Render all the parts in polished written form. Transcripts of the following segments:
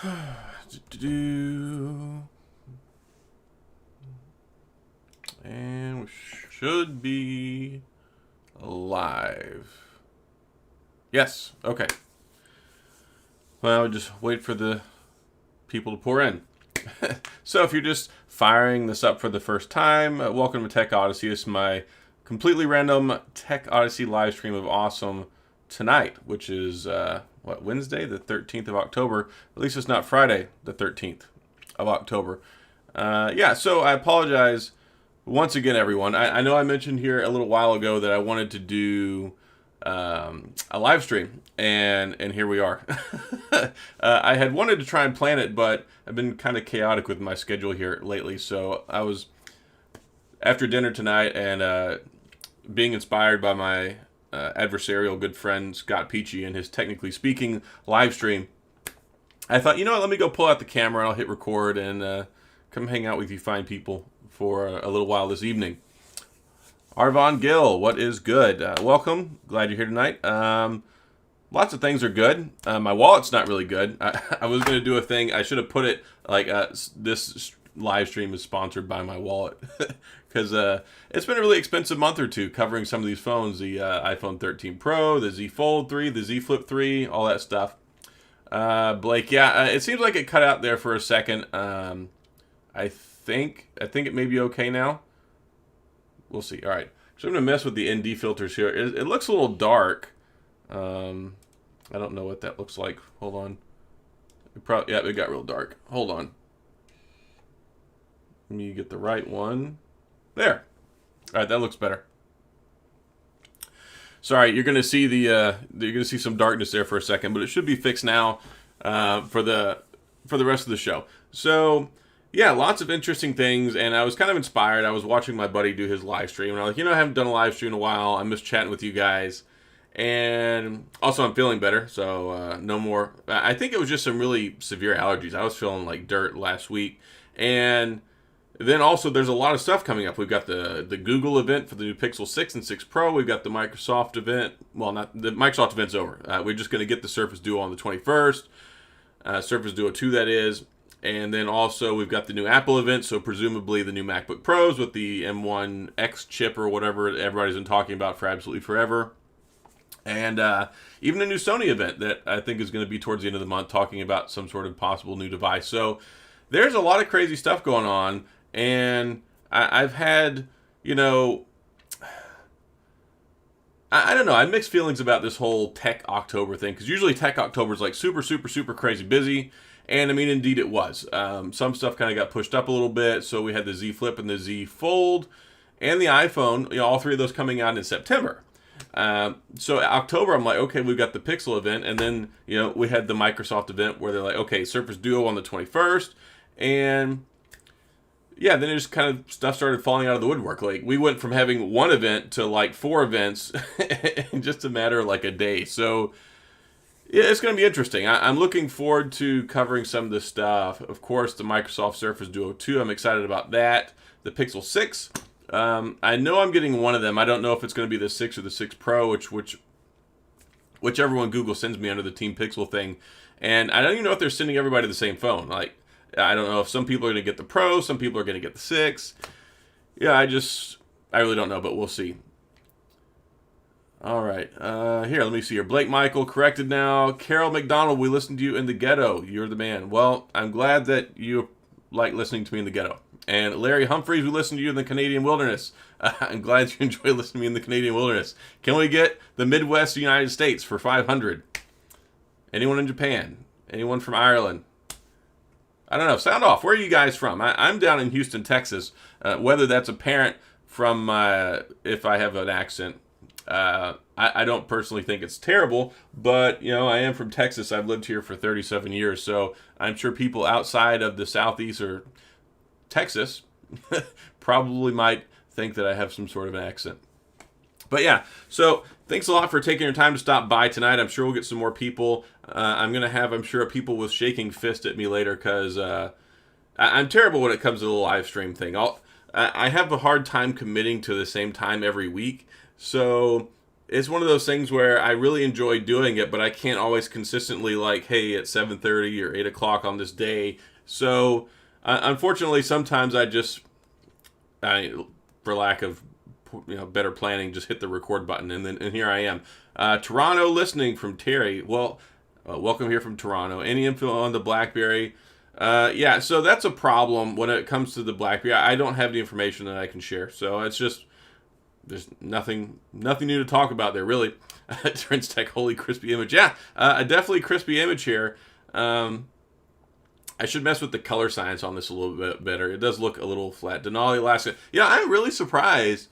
And we should be live. Yes, okay. Well, just wait for the people to pour in. So if you're just firing this up for the first time, welcome to TechOdyssey. This is my completely random TechOdyssey live stream of awesome tonight, which is, Wednesday, the 13th of October. At least it's not Friday, the 13th of October. So I apologize once again, everyone. I know I mentioned here a little while ago that I wanted to do a live stream, and here we are. I had wanted to try and plan it, but I've been kind of chaotic with my schedule here lately. So I was after dinner tonight and being inspired by my adversarial good friend Scott Peachy and his Technically Speaking live stream. I thought, you know what, let me go pull out the camera, I'll hit record and come hang out with you fine people for a little while this evening. Arvon Gill, what is good? Welcome. Glad you're here tonight. Lots of things are good. My wallet's not really good. I was going to do a thing. I should have put it like this live stream is sponsored by my wallet. Because it's been a really expensive month or two covering some of these phones. The iPhone 13 Pro, the Z Fold 3, the Z Flip 3, all that stuff. Blake, it seems like it cut out there for a second. I think it may be okay now. We'll see. All right. So I'm going to mess with the ND filters here. It looks a little dark. I don't know what that looks like. Hold on. It got real dark. Hold on. Let me get the right one. There. All right, that looks better. Sorry, you're going to see you're going to see some darkness there for a second, but it should be fixed now for the rest of the show. So, yeah, lots of interesting things, and I was kind of inspired. I was watching my buddy do his live stream, and I was like, I haven't done a live stream in a while. I miss chatting with you guys. And also, I'm feeling better, so no more. I think it was just some really severe allergies. I was feeling like dirt last week, and then also there's a lot of stuff coming up. We've got the Google event for the new Pixel 6 and 6 Pro. We've got the Microsoft event. Well, not the Microsoft event's over. We're just going to get the Surface Duo on the 21st. Surface Duo 2, that is. And then also we've got the new Apple event, so presumably the new MacBook Pros with the M1X chip or whatever everybody's been talking about for absolutely forever. And even a new Sony event that I think is going to be towards the end of the month talking about some sort of possible new device. So there's a lot of crazy stuff going on. And I've had, I don't know. I have mixed feelings about this whole Tech October thing. Because usually Tech October is like super, super, super crazy busy. And I mean, indeed it was. Some stuff kind of got pushed up a little bit. So we had the Z Flip and the Z Fold and the iPhone, all three of those coming out in September. So October, I'm like, okay, we've got the Pixel event. And then, we had the Microsoft event where they're like, okay, Surface Duo on the 21st. And yeah, then it just kind of stuff started falling out of the woodwork. Like, we went from having one event to like 4 events in just a matter of like a day. So yeah, it's going to be interesting. I'm looking forward to covering some of this stuff. Of course, the Microsoft Surface Duo 2, I'm excited about that. The Pixel 6, I know I'm getting one of them. I don't know if it's going to be the 6 or the 6 Pro, whichever one Google sends me under the Team Pixel thing. And I don't even know if they're sending everybody the same phone. Like, I don't know if some people are going to get the Pro, some people are going to get the 6. Yeah, I really don't know, but we'll see. All right, here, let me see here. Blake Michael, corrected now. Carol McDonald, we listened to you in the ghetto. You're the man. Well, I'm glad that you like listening to me in the ghetto. And Larry Humphreys, we listened to you in the Canadian wilderness. I'm glad you enjoy listening to me in the Canadian wilderness. Can we get the Midwest United States for 500? Anyone in Japan? Anyone from Ireland? I don't know. Sound off. Where are you guys from? I'm down in Houston, Texas. Whether that's apparent from if I have an accent, I don't personally think it's terrible, but, I am from Texas. I've lived here for 37 years, so I'm sure people outside of the Southeast or Texas probably might think that I have some sort of an accent. But yeah, so thanks a lot for taking your time to stop by tonight. I'm sure we'll get some more people. I'm going to have, I'm sure, people with shaking fist at me later because I'm terrible when it comes to the live stream thing. I have a hard time committing to the same time every week. So it's one of those things where I really enjoy doing it, but I can't always consistently like, hey, at 7:30 or 8 o'clock on this day. So unfortunately, sometimes for lack of better planning, just hit the record button, and here I am. Toronto listening from Terry. Well, welcome here from Toronto. Any info on the BlackBerry? Yeah, so that's a problem when it comes to the BlackBerry. I don't have the information that I can share, so it's just there's nothing new to talk about there, really. Trends Tech, holy crispy image. Yeah, a definitely crispy image here. I should mess with the color science on this a little bit better. It does look a little flat. Denali, Alaska. Yeah, I'm really surprised.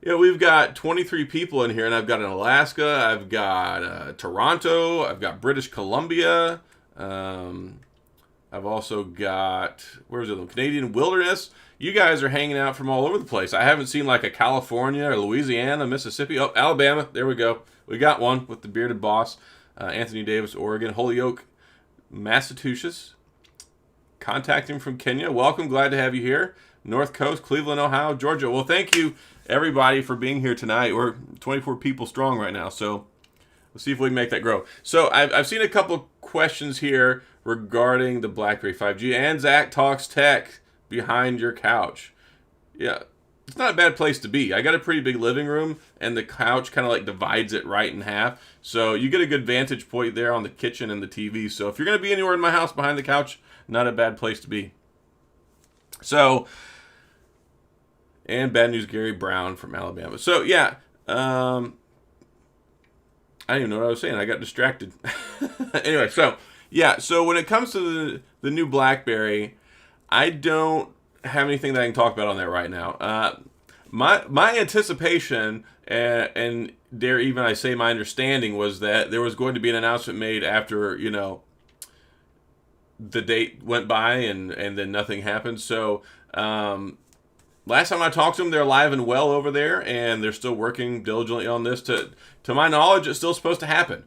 We've got 23 people in here, and I've got an Alaska, I've got Toronto, I've got British Columbia, I've also got, where's it, Canadian Wilderness. You guys are hanging out from all over the place. I haven't seen like a California or Louisiana, Mississippi. Oh, Alabama. There we go. We got one with the bearded boss. Anthony Davis, Oregon. Holyoke, Massachusetts. Contacting from Kenya. Welcome. Glad to have you here. North Coast, Cleveland, Ohio, Georgia. Well, thank you, everybody, for being here tonight. We're 24 people strong right now, so we'll see if we can make that grow. So I've seen a couple questions here regarding the BlackBerry 5G. And Zach talks tech behind your couch. Yeah, it's not a bad place to be. I got a pretty big living room, and the couch kind of like divides it right in half. So you get a good vantage point there on the kitchen and the TV. So if you're going to be anywhere in my house behind the couch, not a bad place to be. So, and bad news, Gary Brown from Alabama. So yeah, I didn't even know what I was saying. I got distracted. Anyway, so yeah, so when it comes to the new BlackBerry, I don't have anything that I can talk about on that right now. My anticipation, and dare even I say my understanding, was that there was going to be an announcement made after, the date went by and then nothing happened. So last time I talked to them, they're alive and well over there, and they're still working diligently on this. To my knowledge, it's still supposed to happen.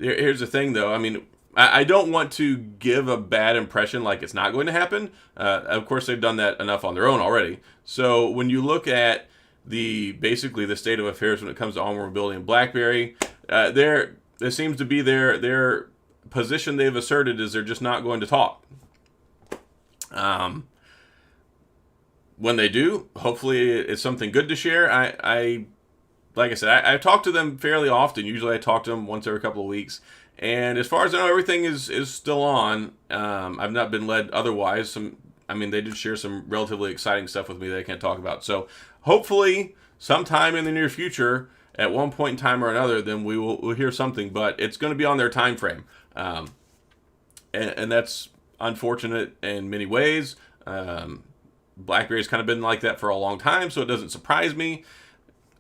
Here's the thing, though. I mean, I don't want to give a bad impression like it's not going to happen. Of course, they've done that enough on their own already. So when you look at basically the state of affairs when it comes to onward mobility and BlackBerry, there seems to be their position they've asserted is they're just not going to talk. When they do, hopefully it's something good to share. Like I said, I talk to them fairly often. Usually I talk to them once every couple of weeks. And as far as I know, everything is still on. I've not been led otherwise. They did share some relatively exciting stuff with me that I can't talk about. So hopefully sometime in the near future, at one point in time or another, then we'll hear something. But it's going to be on their time frame. And that's unfortunate in many ways. BlackBerry's kind of been like that for a long time, so it doesn't surprise me.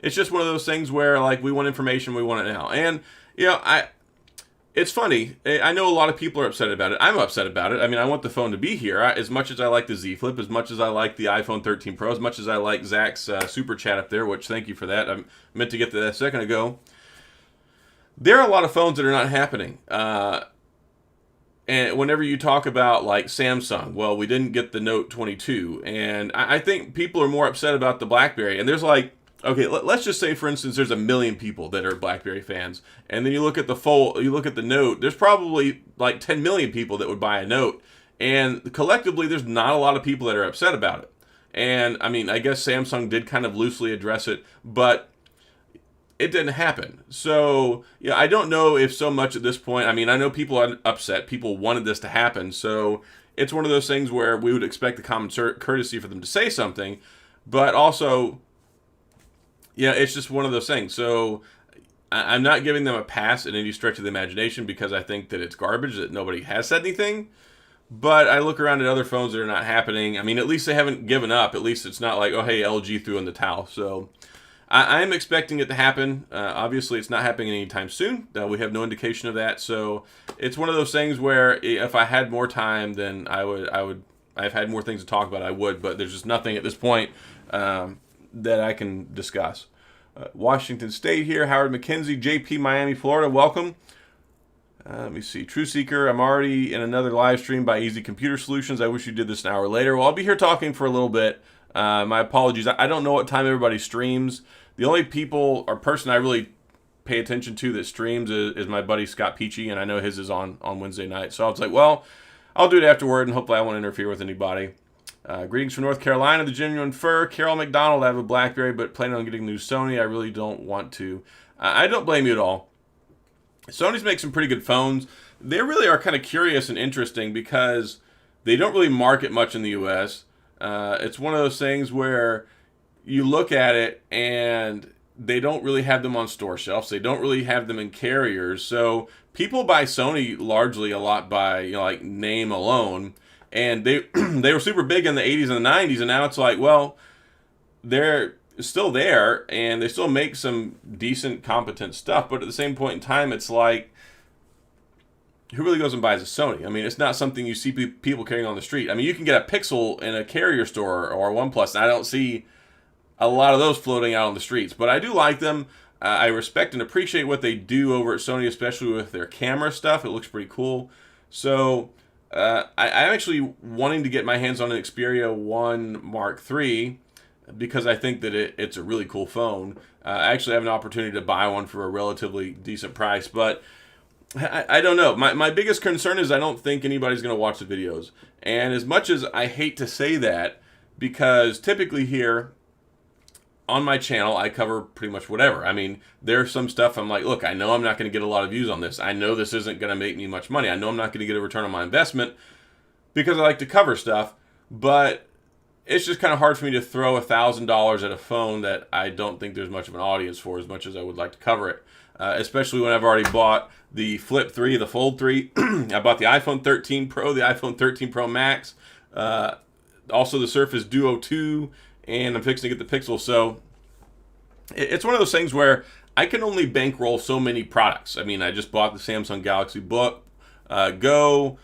It's just one of those things where, like, we want information, we want it now. And, it's funny. I know a lot of people are upset about it. I'm upset about it. I mean, I want the phone to be here. As much as I like the Z Flip, as much as I like the iPhone 13 Pro, as much as I like Zach's super chat up there, which thank you for that. I meant to get to that a second ago. There are a lot of phones that are not happening. And whenever you talk about, like, Samsung, well, we didn't get the Note 22. And I think people are more upset about the BlackBerry. And there's like, okay, let's just say, for instance, there's 1 million people that are BlackBerry fans, and then you look at the Note, there's probably like 10 million people that would buy a Note, and collectively, there's not a lot of people that are upset about it. And I mean, I guess Samsung did kind of loosely address it, but it didn't happen. So yeah, I don't know if so much at this point. I mean, I know people are upset. People wanted this to happen, so it's one of those things where we would expect the common courtesy for them to say something, but also, yeah, it's just one of those things. So I'm not giving them a pass in any stretch of the imagination because I think that it's garbage that nobody has said anything. But I look around at other phones that are not happening. I mean, at least they haven't given up. At least it's not like, oh, hey, LG threw in the towel. So I'm expecting it to happen. Obviously, it's not happening anytime soon. We have no indication of that. So it's one of those things where if I had more time, then I've had more things to talk about, I would. But there's just nothing at this point that I can discuss. Washington State here, Howard McKenzie, JP, Miami, Florida, welcome. Let me see. True Seeker, I'm already in another live stream by Easy Computer Solutions. I wish you did this an hour later. Well, I'll be here talking for a little bit. My apologies. I don't know what time everybody streams. The only people or person I really pay attention to that streams is my buddy Scott Peachy, and I know his is on Wednesday night. So I was like, well, I'll do it afterward, and hopefully I won't interfere with anybody. Greetings from North Carolina, the Genuine Fur. Carol McDonald, I have a BlackBerry, but planning on getting a new Sony. I really don't want to. I don't blame you at all. Sony's make some pretty good phones. They really are kind of curious and interesting because they don't really market much in the U.S. It's one of those things where you look at it and they don't really have them on store shelves. They don't really have them in carriers. So people buy Sony largely a lot by, like name alone. And they they were super big in the 80s and the 90s, and now it's like, well, they're still there, and they still make some decent, competent stuff. But at the same point in time, it's like, who really goes and buys a Sony? I mean, it's not something you see people carrying on the street. I mean, you can get a Pixel in a carrier store or a OnePlus, and I don't see a lot of those floating out on the streets. But I do like them. I respect and appreciate what they do over at Sony, especially with their camera stuff. It looks pretty cool. So I'm actually wanting to get my hands on an Xperia 1 Mark III because I think that it's a really cool phone. I actually have an opportunity to buy one for a relatively decent price, but I don't know. My biggest concern is I don't think anybody's going to watch the videos. And as much as I hate to say that, because typically here on my channel, I cover pretty much whatever. I mean, there's some stuff I'm like, look, I know I'm not going to get a lot of views on this. I know this isn't going to make me much money. I know I'm not going to get a return on my investment because I like to cover stuff. But it's just kind of hard for me to throw $1,000 at a phone that I don't think there's much of an audience for as much as I would like to cover it. Especially when I've already bought the Flip 3, the Fold 3. I bought the iPhone 13 Pro, the iPhone 13 Pro Max. Also the Surface Duo 2. And I'm fixing to get the Pixel. So it's one of those things where I can only bankroll so many products. I mean, I just bought the Samsung Galaxy Book Go.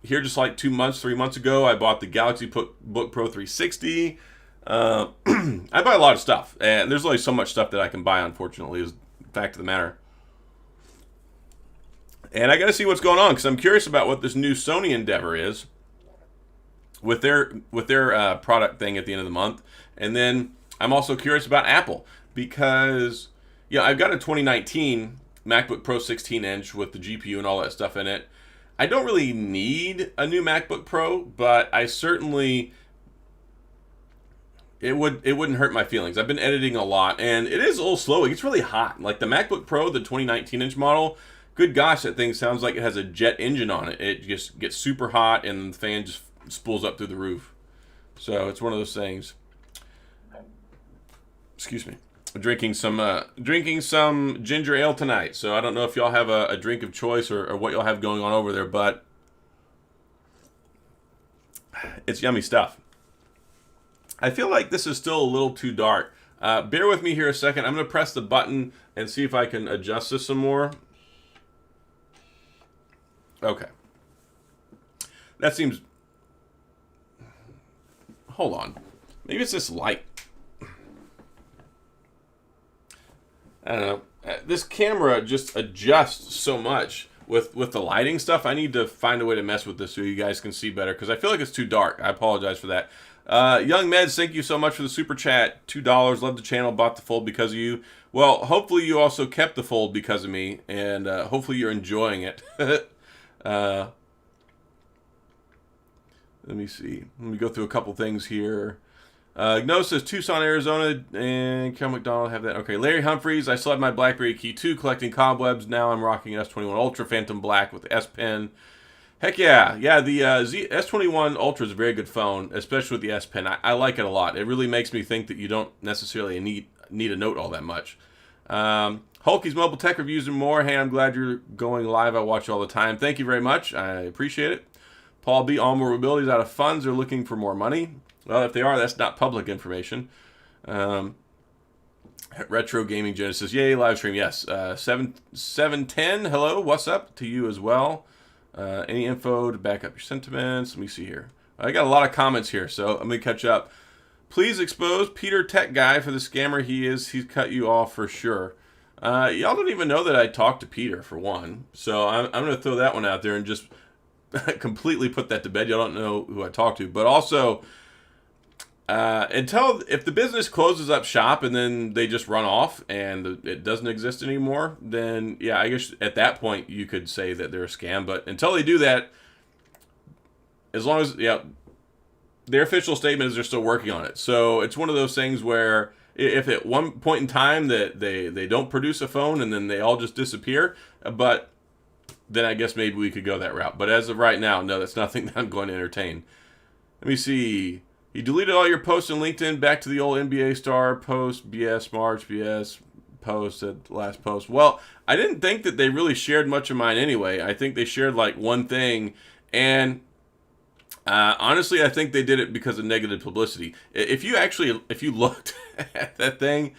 Here just like 3 months ago, I bought the Galaxy Book Pro 360. I buy a lot of stuff. And there's only so much stuff that I can buy, unfortunately, is the fact of the matter. And I got to see what's going on because I'm curious about what this new Sony endeavor is with their product thing at the end of the month. And then I'm also curious about Apple because I've got a 2019 MacBook Pro 16-inch with the GPU and all that stuff in it. I don't really need a new MacBook Pro, but I certainly it wouldn't hurt my feelings. I've been editing a lot and it is a little slow. It gets really hot. Like the MacBook Pro, the 2019-inch model, good gosh, that thing sounds like it has a jet engine on it. It just gets super hot and the fan just spools up through the roof. So it's one of those things. Excuse me. I'm drinking some ginger ale tonight. So I don't know if y'all have a drink of choice or what y'all have going on over there, but it's yummy stuff. I feel like this is still a little too dark. Bear with me here a second. I'm going to press the button and see if I can adjust this some more. Okay. That seems... Hold on. Maybe it's this light. I don't know. This camera just adjusts so much with the lighting stuff. I need to find a way to mess with this so you guys can see better because I feel like it's too dark. I apologize for that. Young Meds, thank you so much for the super chat. $2. Love the channel. Bought the Fold because of you. Well, hopefully you also kept the Fold because of me, and hopefully you're enjoying it. Let me see. Let me go through a couple things here. No says Tucson, Arizona, and Carol McDonald have that. Okay, Larry Humphreys. I still have my BlackBerry Key 2 collecting cobwebs. Now I'm rocking an S21 Ultra Phantom Black with the S Pen. Heck yeah. Yeah, the S21 Ultra is a very good phone, especially with the S Pen. I like it a lot. It really makes me think that you don't necessarily need a Note all that much. Hulky's Mobile Tech Reviews and more. Hey, I'm glad you're going live. I watch you all the time. Thank you very much. I appreciate it. Paul B. All mobilities out of funds. They're looking for more money. Well, if they are, that's not public information. Retro Gaming Genesis. Yay, live stream. Yes. 710. Hello. What's up to you as well? Any info to back up your sentiments? Let me see here. I got a lot of comments here, so let me catch up. Please expose Peter Tech Guy for the scammer he is. He's cut you off for sure. Y'all don't even know that I talked to Peter, for one. So I'm going to throw that one out there and just completely put that to bed. Y'all don't know who I talked to. But also, Until if the business closes up shop and then they just run off and it doesn't exist anymore, then yeah, I guess at that point you could say that they're a scam. But until they do that, as long as their official statement is they're still working on it. So it's one of those things where if at one point in time that they don't produce a phone and then they all just disappear, but then I guess maybe we could go that route. But as of right now, no, that's nothing that I'm going to entertain. Let me see. You deleted all your posts on LinkedIn, back to the old NBA star post, BS March, BS post at last post. Well, I didn't think that they really shared much of mine anyway. I think they shared like one thing, and honestly, I think they did it because of negative publicity. If you looked at that thing,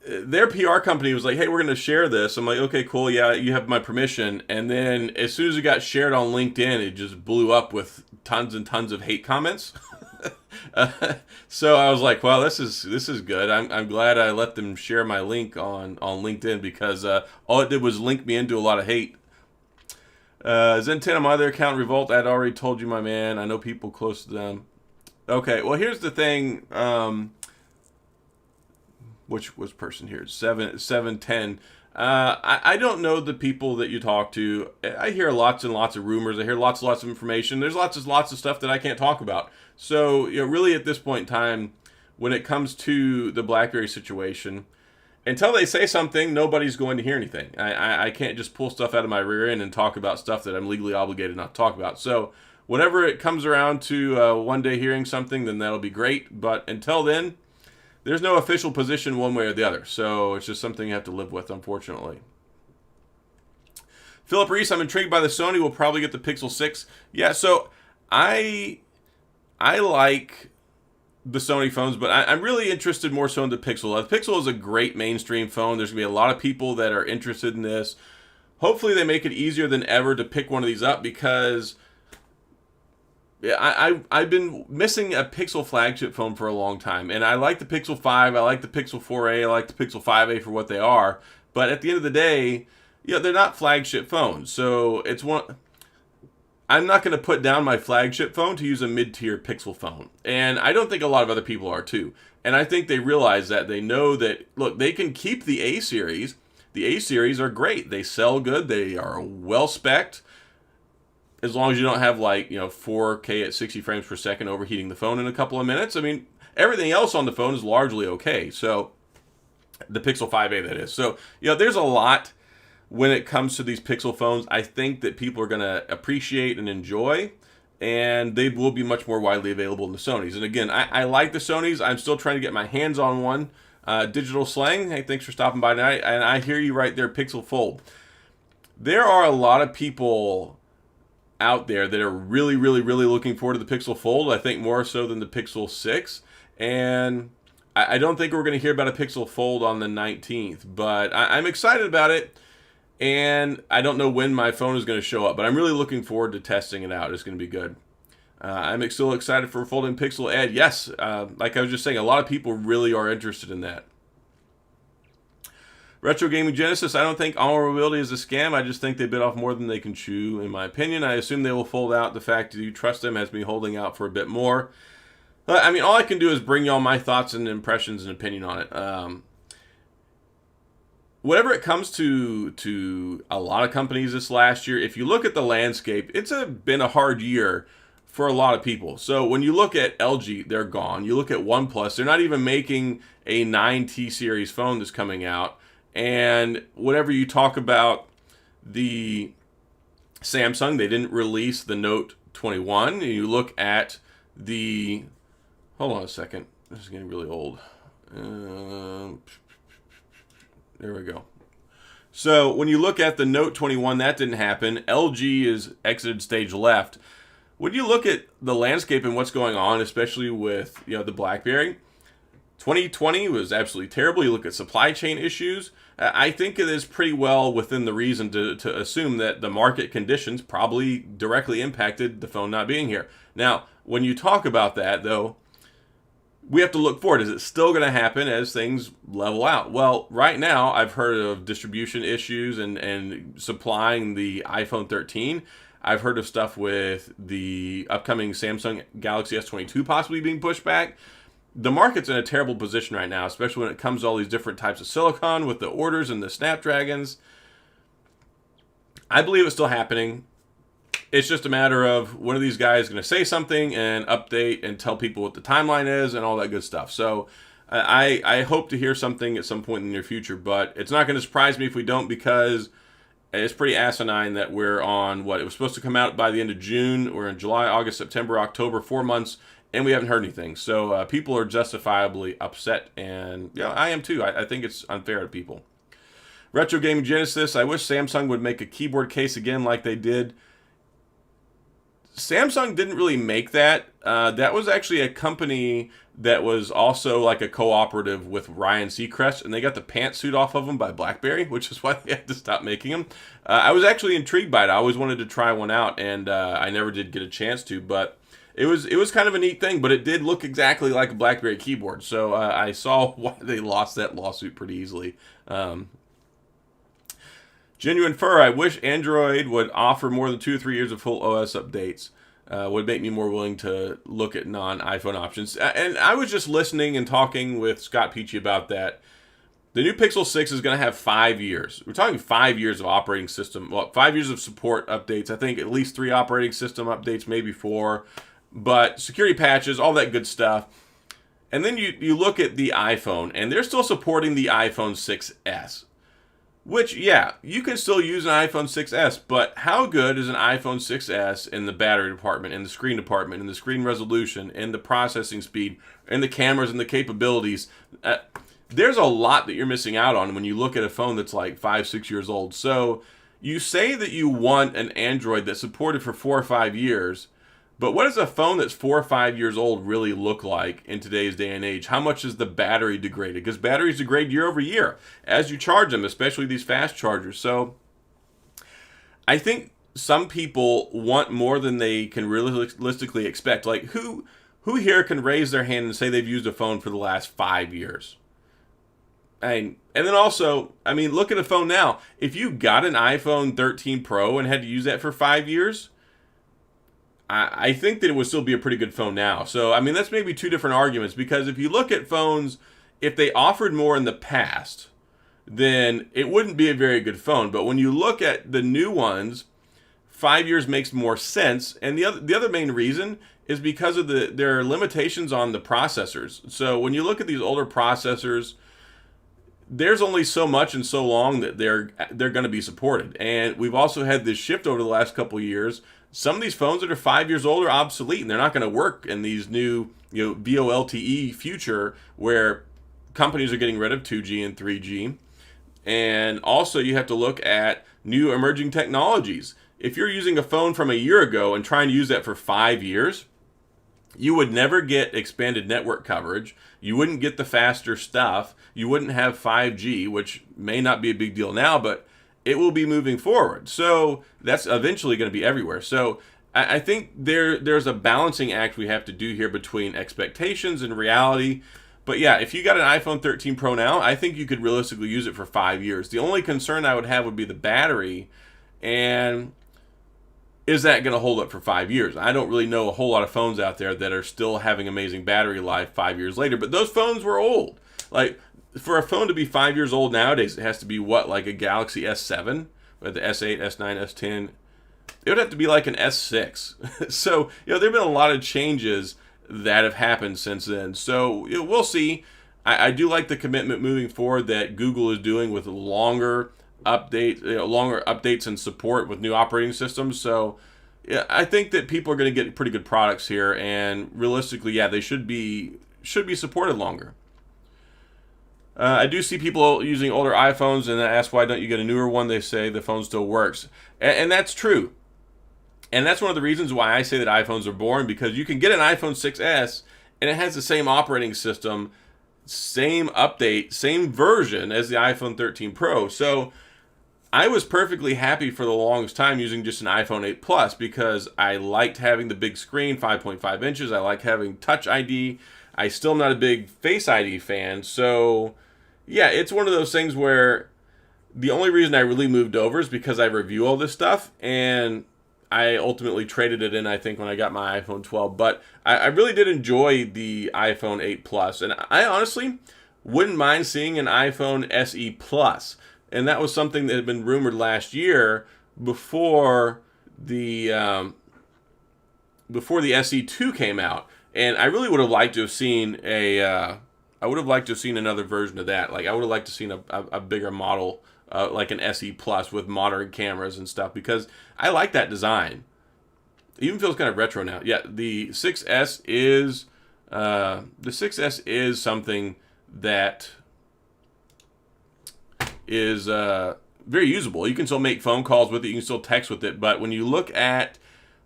their PR company was like, hey, we're going to share this. I'm like, okay, cool. Yeah, you have my permission. And then as soon as it got shared on LinkedIn, it just blew up with tons and tons of hate comments. So I was like, well, this is good. I'm glad I let them share my link on LinkedIn because all it did was link me into a lot of hate. Zen10 on my other account, Revolt, I'd already told you, my man. I know people close to them. Okay, well, here's the thing. Which was person here? 710. I don't know the people that you talk to. I hear lots and lots of rumors. I hear lots and lots of information. There's lots of stuff that I can't talk about. So, really at this point in time, when it comes to the BlackBerry situation, until they say something, nobody's going to hear anything. I can't just pull stuff out of my rear end and talk about stuff that I'm legally obligated not to talk about. So, whenever it comes around to one day hearing something, then that'll be great. But until then, there's no official position one way or the other, so it's just something you have to live with, unfortunately. Philip Reese, I'm intrigued by the Sony. We'll probably get the Pixel 6. Yeah, so I like the Sony phones, but I'm really interested more so in the Pixel. The Pixel is a great mainstream phone. There's going to be a lot of people that are interested in this. Hopefully they make it easier than ever to pick one of these up because I've been missing a Pixel flagship phone for a long time, and I like the Pixel 5, I like the Pixel 4a, I like the Pixel 5a for what they are, but at the end of the day, they're not flagship phones, so it's one. I'm not going to put down my flagship phone to use a mid-tier Pixel phone, and I don't think a lot of other people are too, and I think they realize that. They know that, look, they can keep the A series. The A series are great, they sell good, they are well-spec'd, as long as you don't have 4K at 60 frames per second overheating the phone in a couple of minutes. I mean, everything else on the phone is largely okay. So, the Pixel 5a, that is. So, there's a lot when it comes to these Pixel phones I think that people are going to appreciate and enjoy, and they will be much more widely available than the Sonys. And again, I like the Sonys. I'm still trying to get my hands on one. Digital Slang, hey, thanks for stopping by tonight. And I hear you right there, Pixel Fold. There are a lot of people out there that are really, really, really looking forward to the Pixel Fold. I think more so than the Pixel 6. And I don't think we're going to hear about a Pixel Fold on the 19th. But I'm excited about it. And I don't know when my phone is going to show up. But I'm really looking forward to testing it out. It's going to be good. I'm still excited for folding Pixel Ed. Yes, like I was just saying, a lot of people really are interested in that. Retro Gaming Genesis, I don't think Honorable Mobility is a scam. I just think they bit off more than they can chew, in my opinion. I assume they will fold out. The fact that you trust them has me holding out for a bit more. I mean, all I can do is bring y'all my thoughts and impressions and opinion on it. Whenever it comes to a lot of companies this last year, if you look at the landscape, it's been a hard year for a lot of people. So when you look at LG, they're gone. You look at OnePlus, they're not even making a 9T series phone that's coming out. And whenever you talk about the Samsung, they didn't release the Note 21. And you look at the... Hold on a second. This is getting really old. There we go. So when you look at the Note 21, that didn't happen. LG is exited stage left. When you look at the landscape and what's going on, especially with the BlackBerry, 2020 was absolutely terrible. You look at supply chain issues. I think it is pretty well within the reason to assume that the market conditions probably directly impacted the phone not being here. Now, when you talk about that, though, we have to look forward. Is it still going to happen as things level out? Well, right now, I've heard of distribution issues and supplying the iPhone 13. I've heard of stuff with the upcoming Samsung Galaxy S22 possibly being pushed back. The market's in a terrible position right now, especially when it comes to all these different types of silicon with the orders and the Snapdragons. I believe it's still happening. It's just a matter of when are these guys going to say something and update and tell people what the timeline is and all that good stuff. So I hope to hear something at some point in the near future, but it's not going to surprise me if we don't, because it's pretty asinine that we're on what it was supposed to come out by the end of June. We're in July, August, September, October, 4 months, and we haven't heard anything. So people are justifiably upset, and I am too. I think it's unfair to people. Retro Gaming Genesis, I wish Samsung would make a keyboard case again like they did. Samsung didn't really make that. That was actually a company that was also like a cooperative with Ryan Seacrest, and they got the pantsuit off of them by BlackBerry, which is why they had to stop making them. I was actually intrigued by it. I always wanted to try one out, and I never did get a chance to, but it was kind of a neat thing, but it did look exactly like a BlackBerry keyboard, so I saw why they lost that lawsuit pretty easily. Genuine Fur, I wish Android would offer more than 2 or 3 years of full OS updates. Would make me more willing to look at non-iPhone options. And I was just listening and talking with Scott Peachy about that. The new Pixel 6 is going to have 5 years. We're talking 5 years of operating system. Well, 5 years of support updates. I think at least 3 operating system updates, maybe 4. But security patches, all that good stuff. And then you look at the iPhone, and they're still supporting the iPhone 6S. Which, yeah, you can still use an iPhone 6S, but how good is an iPhone 6S in the battery department, in the screen department, in the screen resolution, in the processing speed, in the cameras and the capabilities? There's a lot that you're missing out on when you look at a phone that's like 5, 6 years old. So you say that you want an Android that's supported for 4 or 5 years, but what does a phone that's 4 or 5 years old really look like in today's day and age? How much is the battery degraded? Because batteries degrade year over year as you charge them, especially these fast chargers. So I think some people want more than they can realistically expect. Like who here can raise their hand and say they've used a phone for the last 5 years? And then also, I mean, look at a phone now. If you got an iPhone 13 Pro and had to use that for 5 years, I think that it would still be a pretty good phone now. So, I mean, that's maybe 2 different arguments, because if you look at phones, if they offered more in the past, then it wouldn't be a very good phone. But when you look at the new ones, 5 years makes more sense. And the other main reason is because of their limitations on the processors. So when you look at these older processors, there's only so much and so long that they're going to be supported. And we've also had this shift over the last couple of years. Some of these phones that are 5 years old are obsolete, and they're not going to work in these new, VoLTE future where companies are getting rid of 2G and 3G. And also you have to look at new emerging technologies. If you're using a phone from a year ago and trying to use that for 5 years, you would never get expanded network coverage. You wouldn't get the faster stuff. You wouldn't have 5G, which may not be a big deal now, but it will be moving forward. So that's eventually going to be everywhere. So I think there's a balancing act we have to do here between expectations and reality. But yeah, if you got an iPhone 13 Pro now, I think you could realistically use it for 5 years. The only concern I would have would be the battery. And is that going to hold up for 5 years? I don't really know a whole lot of phones out there that are still having amazing battery life 5 years later. But those phones were old. Like, for a phone to be 5 years old nowadays, it has to be what, like a Galaxy S7, with the S8, S9, S10. It would have to be like an S6. So, there have been a lot of changes that have happened since then. So, we'll see. I do like the commitment moving forward that Google is doing with longer updates and support with new operating systems. So, yeah, I think that people are going to get pretty good products here, and realistically, yeah, they should be supported longer. I do see people using older iPhones, and I ask, why don't you get a newer one? They say the phone still works. And that's true. And that's one of the reasons why I say that iPhones are boring, because you can get an iPhone 6S, and it has the same operating system, same update, same version as the iPhone 13 Pro. So I was perfectly happy for the longest time using just an iPhone 8 Plus, because I liked having the big screen, 5.5 inches. I like having Touch ID. I still am not a big Face ID fan. So yeah, it's one of those things where the only reason I really moved over is because I review all this stuff, and I ultimately traded it in, I think, when I got my iPhone 12. But I really did enjoy the iPhone 8 Plus, and I honestly wouldn't mind seeing an iPhone SE Plus. And that was something that had been rumored last year before the SE2 came out. And I really would have liked to have seen I would have liked to have seen another version of that. Like, I would have liked to have seen a bigger model, like an SE Plus with modern cameras and stuff, because I like that design. It even feels kind of retro now. Yeah, the 6S is something that is very usable. You can still make phone calls with it. You can still text with it. But when you look at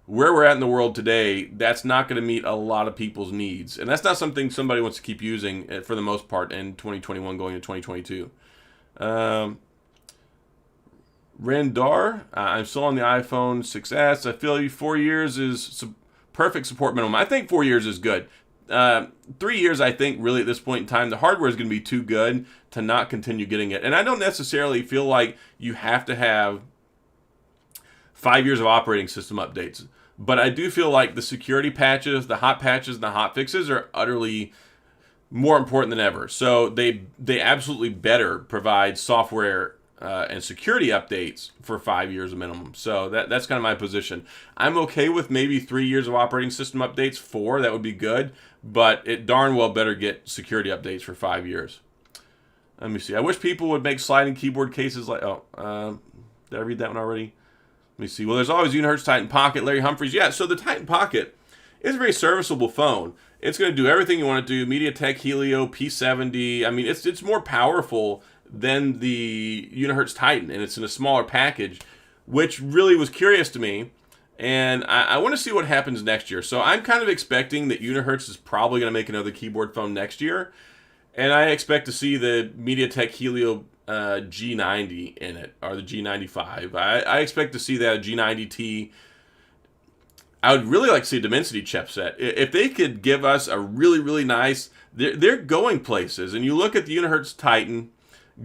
where we're at in the world today, that's not going to meet a lot of people's needs. And that's not something somebody wants to keep using for the most part in 2021 going into 2022. Rendar, I'm still on the iPhone 6S. I feel 4 years is perfect support minimum. I think 4 years is good. 3 years, I think, really at this point in time, the hardware is going to be too good to not continue getting it. And I don't necessarily feel like you have to have 5 years of operating system updates. But I do feel like the security patches, the hot patches, and the hot fixes are utterly more important than ever. So they absolutely better provide software and security updates for 5 years minimum. So that's kind of my position. I'm okay with maybe 3 years of operating system updates, 4, that would be good. But it darn well better get security updates for 5 years. Let me see. I wish people would make sliding keyboard cases like, did I read that one already? Let me see. Well, there's always Uniher's Titan Pocket, Larry Humphreys. Yeah, so the Titan Pocket is a very serviceable phone. It's going to do everything you want to do. MediaTek Helio P70. I mean, it's more powerful than the Uniher's Titan, and it's in a smaller package, which really was curious to me. And I want to see what happens next year. So I'm kind of expecting that Unihertz is probably going to make another keyboard phone next year. And I expect to see the MediaTek Helio G90 in it, or the G95. I expect to see that G90T. I would really like to see a Dimensity chipset. If they could give us a really, really nice... They're going places. And you look at the Unihertz Titan,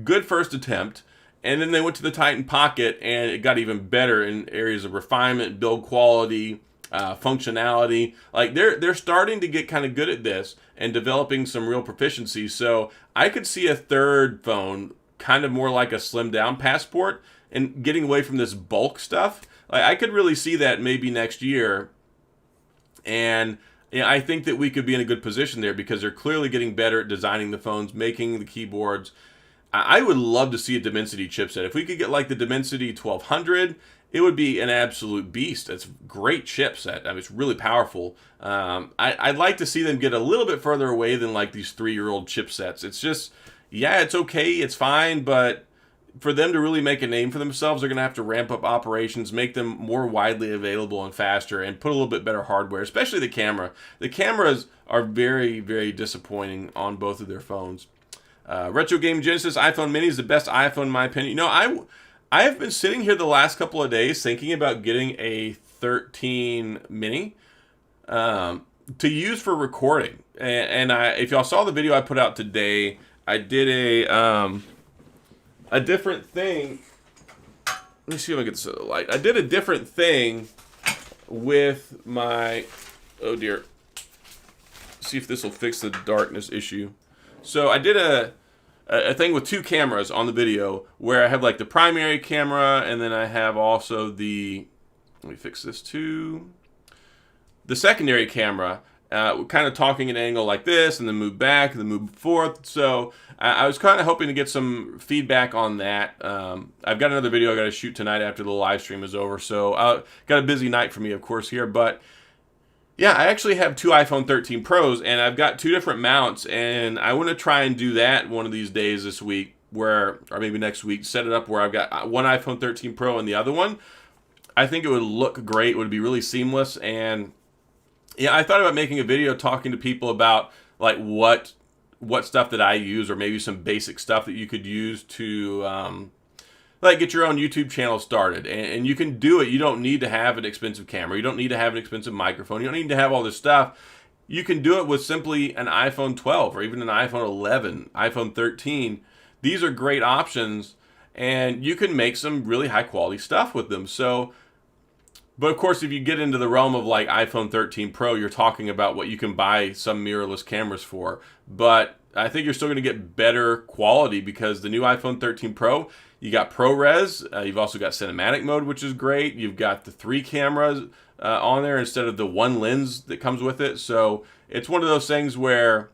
good first attempt, and then they went to the Titan Pocket, and it got even better in areas of refinement, build quality, functionality. Like, they're starting to get kind of good at this and developing some real proficiency. So I could see a third phone kind of more like a slimmed down Passport and getting away from this bulk stuff. Like, I could really see that maybe next year. And I think that we could be in a good position there because they're clearly getting better at designing the phones, making the keyboards. I would love to see a Dimensity chipset. If we could get like the Dimensity 1200, it would be an absolute beast. It's a great chipset. I mean, it's really powerful. I'd like to see them get a little bit further away than like these 3-year-old chipsets. It's just, yeah, it's okay, it's fine, but for them to really make a name for themselves, they're going to have to ramp up operations, make them more widely available and faster, and put a little bit better hardware, especially the camera. The cameras are very, very disappointing on both of their phones. Retro Game Genesis iPhone Mini is the best iPhone in my opinion. You know, I have been sitting here the last couple of days thinking about getting a 13 Mini to use for recording. And if y'all saw the video I put out today, I did a different thing. Let me see if I can get this to the light. I did a different thing with my... Oh, dear. See if this will fix the darkness issue. So I did a thing with 2 cameras on the video where I have like the primary camera, and then I have also the... Let me fix this too. The secondary camera. Kind of talking at an angle like this, and then move back, and then move forth. So I was kind of hoping to get some feedback on that. I've got another video I got to shoot tonight after the live stream is over. So got a busy night for me, of course, here. But yeah, I actually have 2 iPhone 13 Pros, and I've got 2 different mounts, and I want to try and do that one of these days this week, or maybe next week, set it up where I've got one iPhone 13 Pro and the other one. I think it would look great. It would be really seamless, and yeah, I thought about making a video talking to people about like what stuff that I use, or maybe some basic stuff that you could use to like get your own YouTube channel started. And you can do it. You don't need to have an expensive camera. You don't need to have an expensive microphone. You don't need to have all this stuff. You can do it with simply an iPhone 12 or even an iPhone 11, iPhone 13. These are great options, and you can make some really high quality stuff with them. So, but of course, if you get into the realm of like iPhone 13 Pro, you're talking about what you can buy some mirrorless cameras for. But I think you're still going to get better quality because the new iPhone 13 Pro, you got ProRes, you've also got cinematic mode, which is great. You've got the 3 cameras on there instead of the 1 lens that comes with it. So it's one of those things where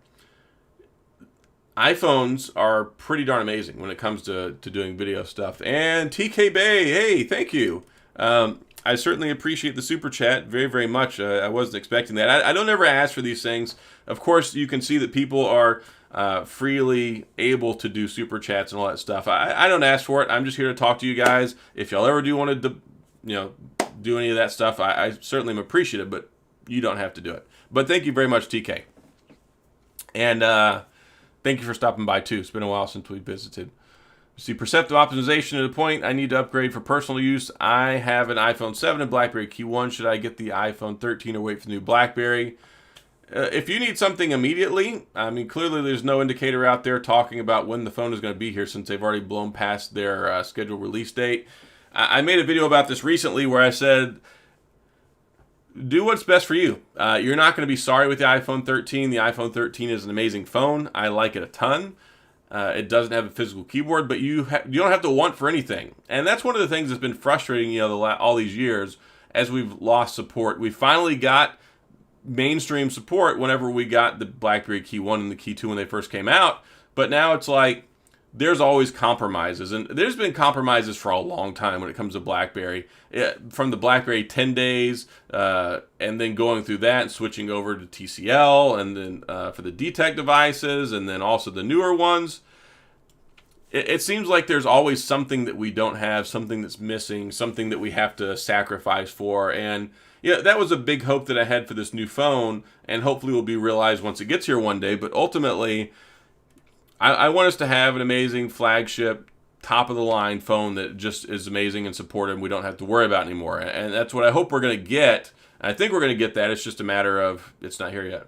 iPhones are pretty darn amazing when it comes to doing video stuff. And TK Bay, hey, thank you. I certainly appreciate the super chat very, very much. I wasn't expecting that. I don't ever ask for these things. Of course, you can see that people are freely able to do super chats and all that stuff. I don't ask for it. I'm just here to talk to you guys. If y'all ever do want to, do any of that stuff, I certainly am appreciative, but you don't have to do it. But thank you very much, TK. And thank you for stopping by, too. It's been a while since we visited. See, perceptive optimization to the point. I need to upgrade for personal use. I have an iPhone 7 and BlackBerry Key 1. Should I get the iPhone 13 or wait for the new BlackBerry? If you need something immediately, I mean, clearly there's no indicator out there talking about when the phone is going to be here since they've already blown past their scheduled release date. I made a video about this recently where I said, do what's best for you. You're not going to be sorry with the iPhone 13. The iPhone 13 is an amazing phone. I like it a ton. It doesn't have a physical keyboard, but you don't have to want for anything. And that's one of the things that's been frustrating, all these years as we've lost support. We finally got mainstream support whenever we got the BlackBerry Key 1 and the Key 2 when they first came out. But now it's like there's always compromises. And there's been compromises for a long time when it comes to BlackBerry. From the BlackBerry 10 days and then going through that and switching over to TCL and then for the DTEC devices and then also the newer ones. It seems like there's always something that we don't have, something that's missing, something that we have to sacrifice for. And that was a big hope that I had for this new phone, and hopefully will be realized once it gets here one day. But ultimately, I want us to have an amazing flagship, top-of-the-line phone that just is amazing and supportive and we don't have to worry about anymore. And that's what I hope we're going to get. I think we're going to get that. It's just a matter of it's not here yet.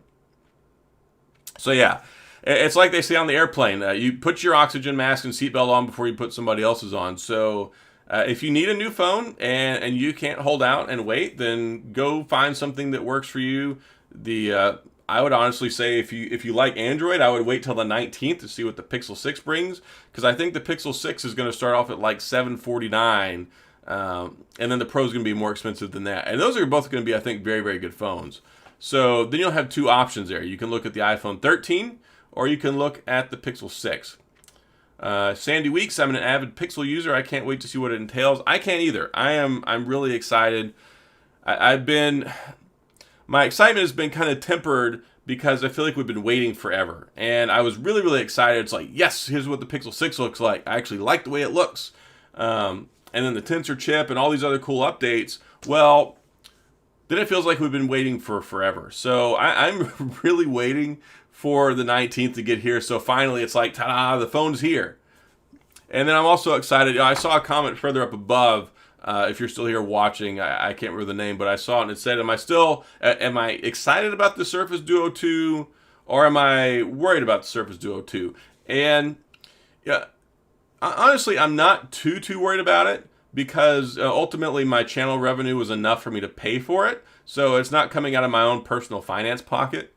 So, yeah. It's like they say on the airplane. You put your oxygen mask and seatbelt on before you put somebody else's on. So if you need a new phone and you can't hold out and wait, then go find something that works for you. I would honestly say if you like Android, I would wait till the 19th to see what the Pixel 6 brings, because I think the Pixel 6 is going to start off at like $749, and then the Pro is going to be more expensive than that. And those are both going to be, I think, very, very good phones. So then you'll have two options there. You can look at the iPhone 13, or you can look at the Pixel 6. Sandy Weeks, I'm an avid Pixel user. I can't wait to see what it entails. I can't either. I'm really excited. My excitement has been kind of tempered because I feel like we've been waiting forever. And I was really, really excited. It's like, yes, here's what the Pixel 6 looks like. I actually like the way it looks. And then the Tensor chip and all these other cool updates. Well, then it feels like we've been waiting for forever. So I'm really waiting for the 19th to get here. So finally, it's like, ta-da, the phone's here. And then I'm also excited. I saw a comment further up above. If you're still here watching, I can't remember the name, but I saw it and it said, am I excited about the Surface Duo 2 or am I worried about the Surface Duo 2? And honestly, I'm not too worried about it because ultimately my channel revenue was enough for me to pay for it. So it's not coming out of my own personal finance pocket,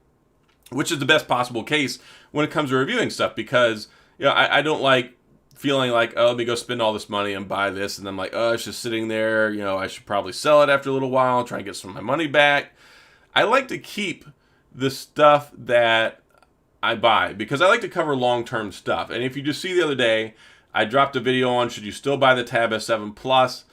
which is the best possible case when it comes to reviewing stuff because I don't like feeling like, oh, let me go spend all this money and buy this. And I'm like, oh, it's just sitting there. I should probably sell it after a little while, try and get some of my money back. I like to keep the stuff that I buy because I like to cover long-term stuff. And if you just see the other day, I dropped a video on should you still buy the Tab S7 Plus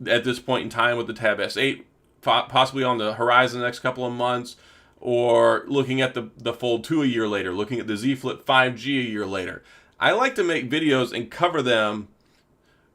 at this point in time with the Tab S8 possibly on the horizon the next couple of months, or looking at the Fold 2 a year later, looking at the Z Flip 5G a year later. I like to make videos and cover them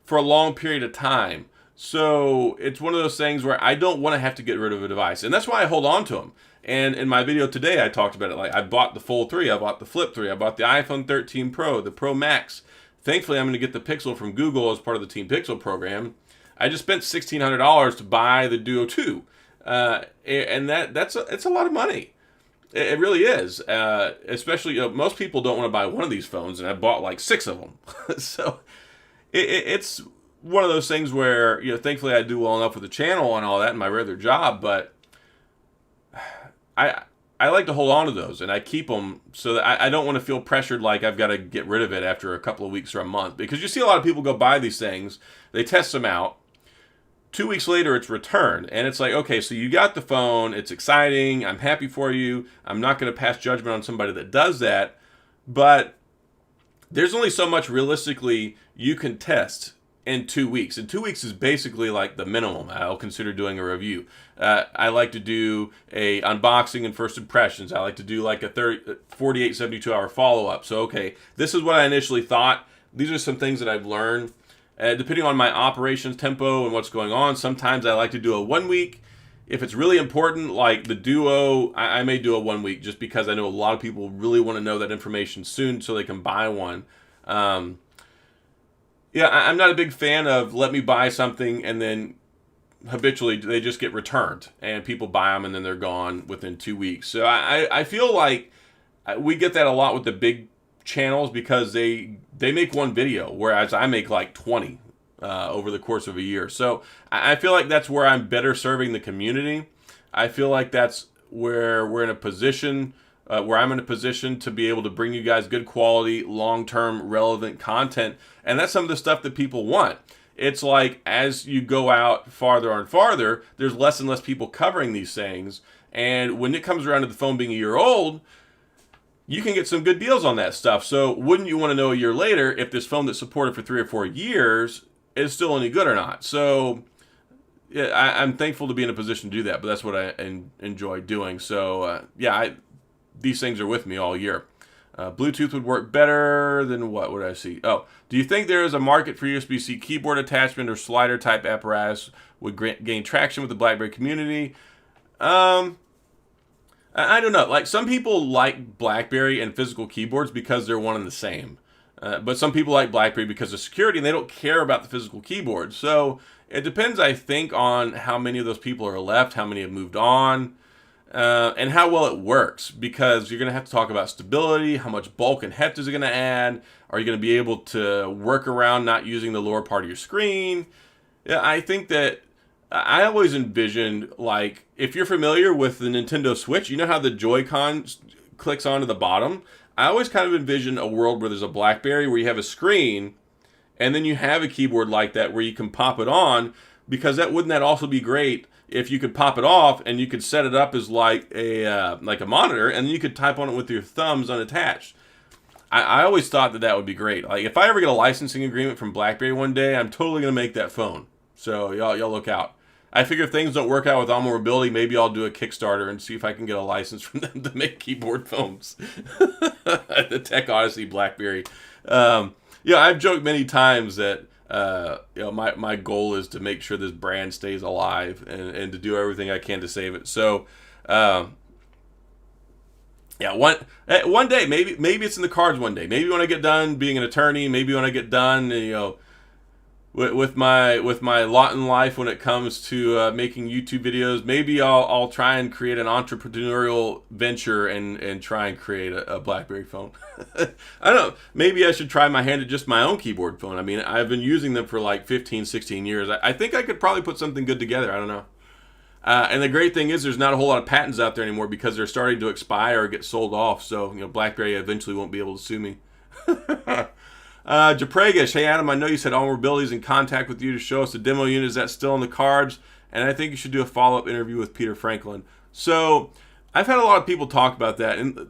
for a long period of time. So it's one of those things where I don't want to have to get rid of a device. And that's why I hold on to them. And in my video today, I talked about it. Like I bought the Fold 3, I bought the Flip 3, I bought the iPhone 13 Pro, the Pro Max. Thankfully, I'm going to get the Pixel from Google as part of the Team Pixel program. I just spent $1,600 to buy the Duo 2. And it's a lot of money. It really is. Especially, most people don't want to buy one of these phones, and I bought like 6 of them. So it's one of those things where, thankfully I do well enough with the channel and all that and my regular job, but I I like to hold on to those, and I keep them so that I don't want to feel pressured like I've got to get rid of it after a couple of weeks or a month. Because you see a lot of people go buy these things, they test them out, 2 weeks later it's returned, and it's like, okay, so you got the phone, it's exciting, I'm happy for you, I'm not going to pass judgment on somebody that does that, but there's only so much realistically you can test in 2 weeks. And 2 weeks is basically like the minimum I'll consider doing a review. I like to do a unboxing and first impressions. I like to do like a 48, 72 hour follow-up. So, okay, this is what I initially thought. These are some things that I've learned. Depending on my operations tempo and what's going on, sometimes I like to do a 1 week. If it's really important, like the Duo, I may do a 1 week just because I know a lot of people really want to know that information soon so they can buy one. Yeah, I'm not a big fan of let me buy something and then habitually they just get returned and people buy them and then they're gone within 2 weeks. So I feel like we get that a lot with the big channels because they make one video, whereas I make like 20 over the course of a year. So I feel like that's where I'm better serving the community. I feel like that's where we're in a position, where I'm in a position to be able to bring you guys good quality, long-term, relevant content. And that's some of the stuff that people want. It's like as you go out farther and farther, there's less and less people covering these things. And when it comes around to the phone being a year old, you can get some good deals on that stuff. So wouldn't you want to know a year later if this phone that's supported for 3 or 4 years is still any good or not? So yeah, I'm thankful to be in a position to do that, but that's what I enjoy doing. So these things are with me all year. Bluetooth would work better than what would I see? Oh, do you think there is a market for USB-C keyboard attachment or slider type apparatus would gain traction with the BlackBerry community? I don't know. Like some people like BlackBerry and physical keyboards because they're one and the same. But some people like BlackBerry because of security and they don't care about the physical keyboard. So it depends, I think, on how many of those people are left, how many have moved on, and how well it works. Because you're going to have to talk about stability, how much bulk and heft is it going to add? Are you going to be able to work around not using the lower part of your screen? Yeah, I think that I always envisioned, like, if you're familiar with the Nintendo Switch, you know how the Joy-Con clicks onto the bottom? I always kind of envision a world where there's a BlackBerry where you have a screen and then you have a keyboard like that where you can pop it on, because wouldn't that also be great if you could pop it off and you could set it up as like a monitor and then you could type on it with your thumbs unattached. I always thought that would be great. Like if I ever get a licensing agreement from BlackBerry one day, I'm totally going to make that phone. So y'all look out. I figure if things don't work out with Onward Mobility, maybe I'll do a Kickstarter and see if I can get a license from them to make keyboard phones. The TechOdyssey BlackBerry. I've joked many times that my goal is to make sure this brand stays alive and to do everything I can to save it. So, one day, maybe it's in the cards one day. Maybe when I get done being an attorney, maybe when I get done, with my lot in life when it comes to making YouTube videos, maybe I'll try and create an entrepreneurial venture and try and create a BlackBerry phone. I don't know. Maybe I should try my hand at just my own keyboard phone. I mean, I've been using them for like 15, 16 years. I think I could probably put something good together. I don't know. And the great thing is there's not a whole lot of patents out there anymore because they're starting to expire or get sold off. So, BlackBerry eventually won't be able to sue me. Japregish, hey Adam, I know you said Onward Mobility is in contact with you to show us the demo unit. Is that still in the cards? And I think you should do a follow-up interview with Peter Franklin. So I've had a lot of people talk about that. And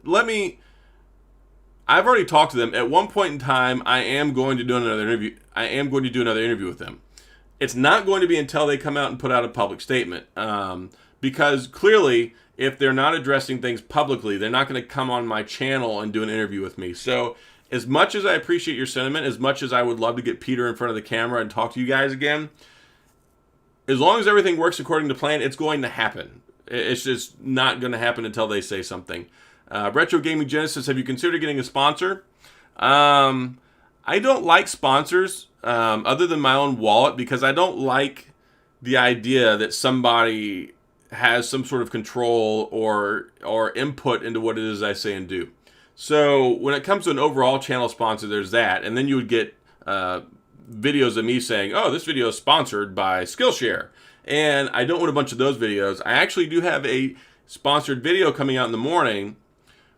I've already talked to them. At one point in time, I am going to do another interview. With them. It's not going to be until they come out and put out a public statement. Because clearly, if they're not addressing things publicly, they're not going to come on my channel and do an interview with me. So as much as I appreciate your sentiment, as much as I would love to get Peter in front of the camera and talk to you guys again, as long as everything works according to plan, it's going to happen. It's just not going to happen until they say something. Retro Gaming Genesis, have you considered getting a sponsor? I don't like sponsors other than my own wallet because I don't like the idea that somebody has some sort of control or input into what it is I say and do. So when it comes to an overall channel sponsor, there's that, and then you would get videos of me saying, "Oh, this video is sponsored by Skillshare," and I don't want a bunch of those videos. I actually do have a sponsored video coming out in the morning,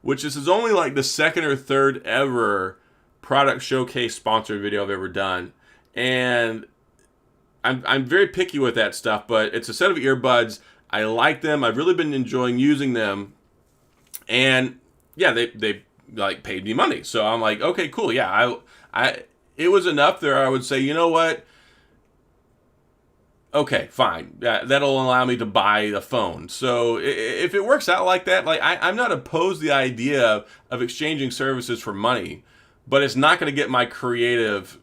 which is only like the second or third ever product showcase sponsored video I've ever done, and I'm very picky with that stuff. But it's a set of earbuds. I like them. I've really been enjoying using them, and yeah, they like paid me money. So I'm like, okay, cool. Yeah, I it was enough there. I would say, you know what? Okay, fine. That'll allow me to buy a phone. So if it works out like that, like I'm not opposed to the idea of exchanging services for money, but it's not going to get my creative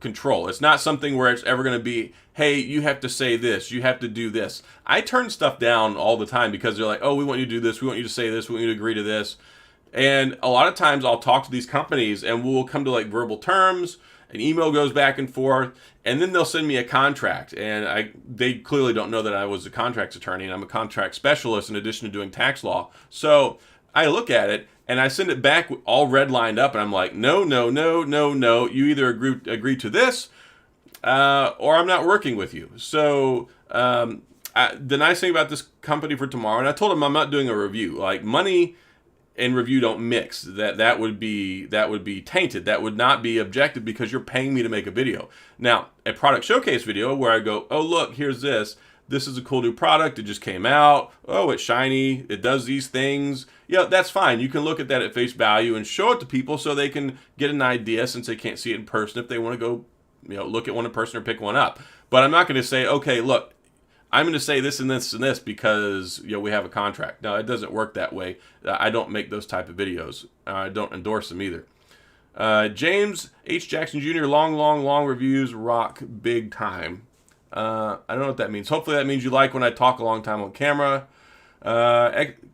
control. It's not something where it's ever going to be, hey, you have to say this, you have to do this. I turn stuff down all the time because they're like, oh, we want you to do this, we want you to say this, we want you to agree to this. And a lot of times I'll talk to these companies and we'll come to like verbal terms, an email goes back and forth, and then they'll send me a contract. And they clearly don't know that I was a contracts attorney and I'm a contract specialist in addition to doing tax law. So I look at it and I send it back all red lined up, and I'm like, no. You either agree to this, or I'm not working with you. So the nice thing about this company for tomorrow, and I told them I'm not doing a review. Like money and review don't mix. That would be tainted. That would not be objective because you're paying me to make a video. Now, a product showcase video where I go, oh look, here's this. This is a cool new product. It just came out. Oh, it's shiny. It does these things. Yeah, that's fine. You can look at that at face value and show it to people so they can get an idea, since they can't see it in person, if they want to go, look at one in person or pick one up. But I'm not going to say, okay, look, I'm going to say this and this and this because we have a contract. No, it doesn't work that way. I don't make those type of videos. I don't endorse them either. James H. Jackson Jr. Long reviews rock big time. I don't know what that means. Hopefully that means you like when I talk a long time on camera.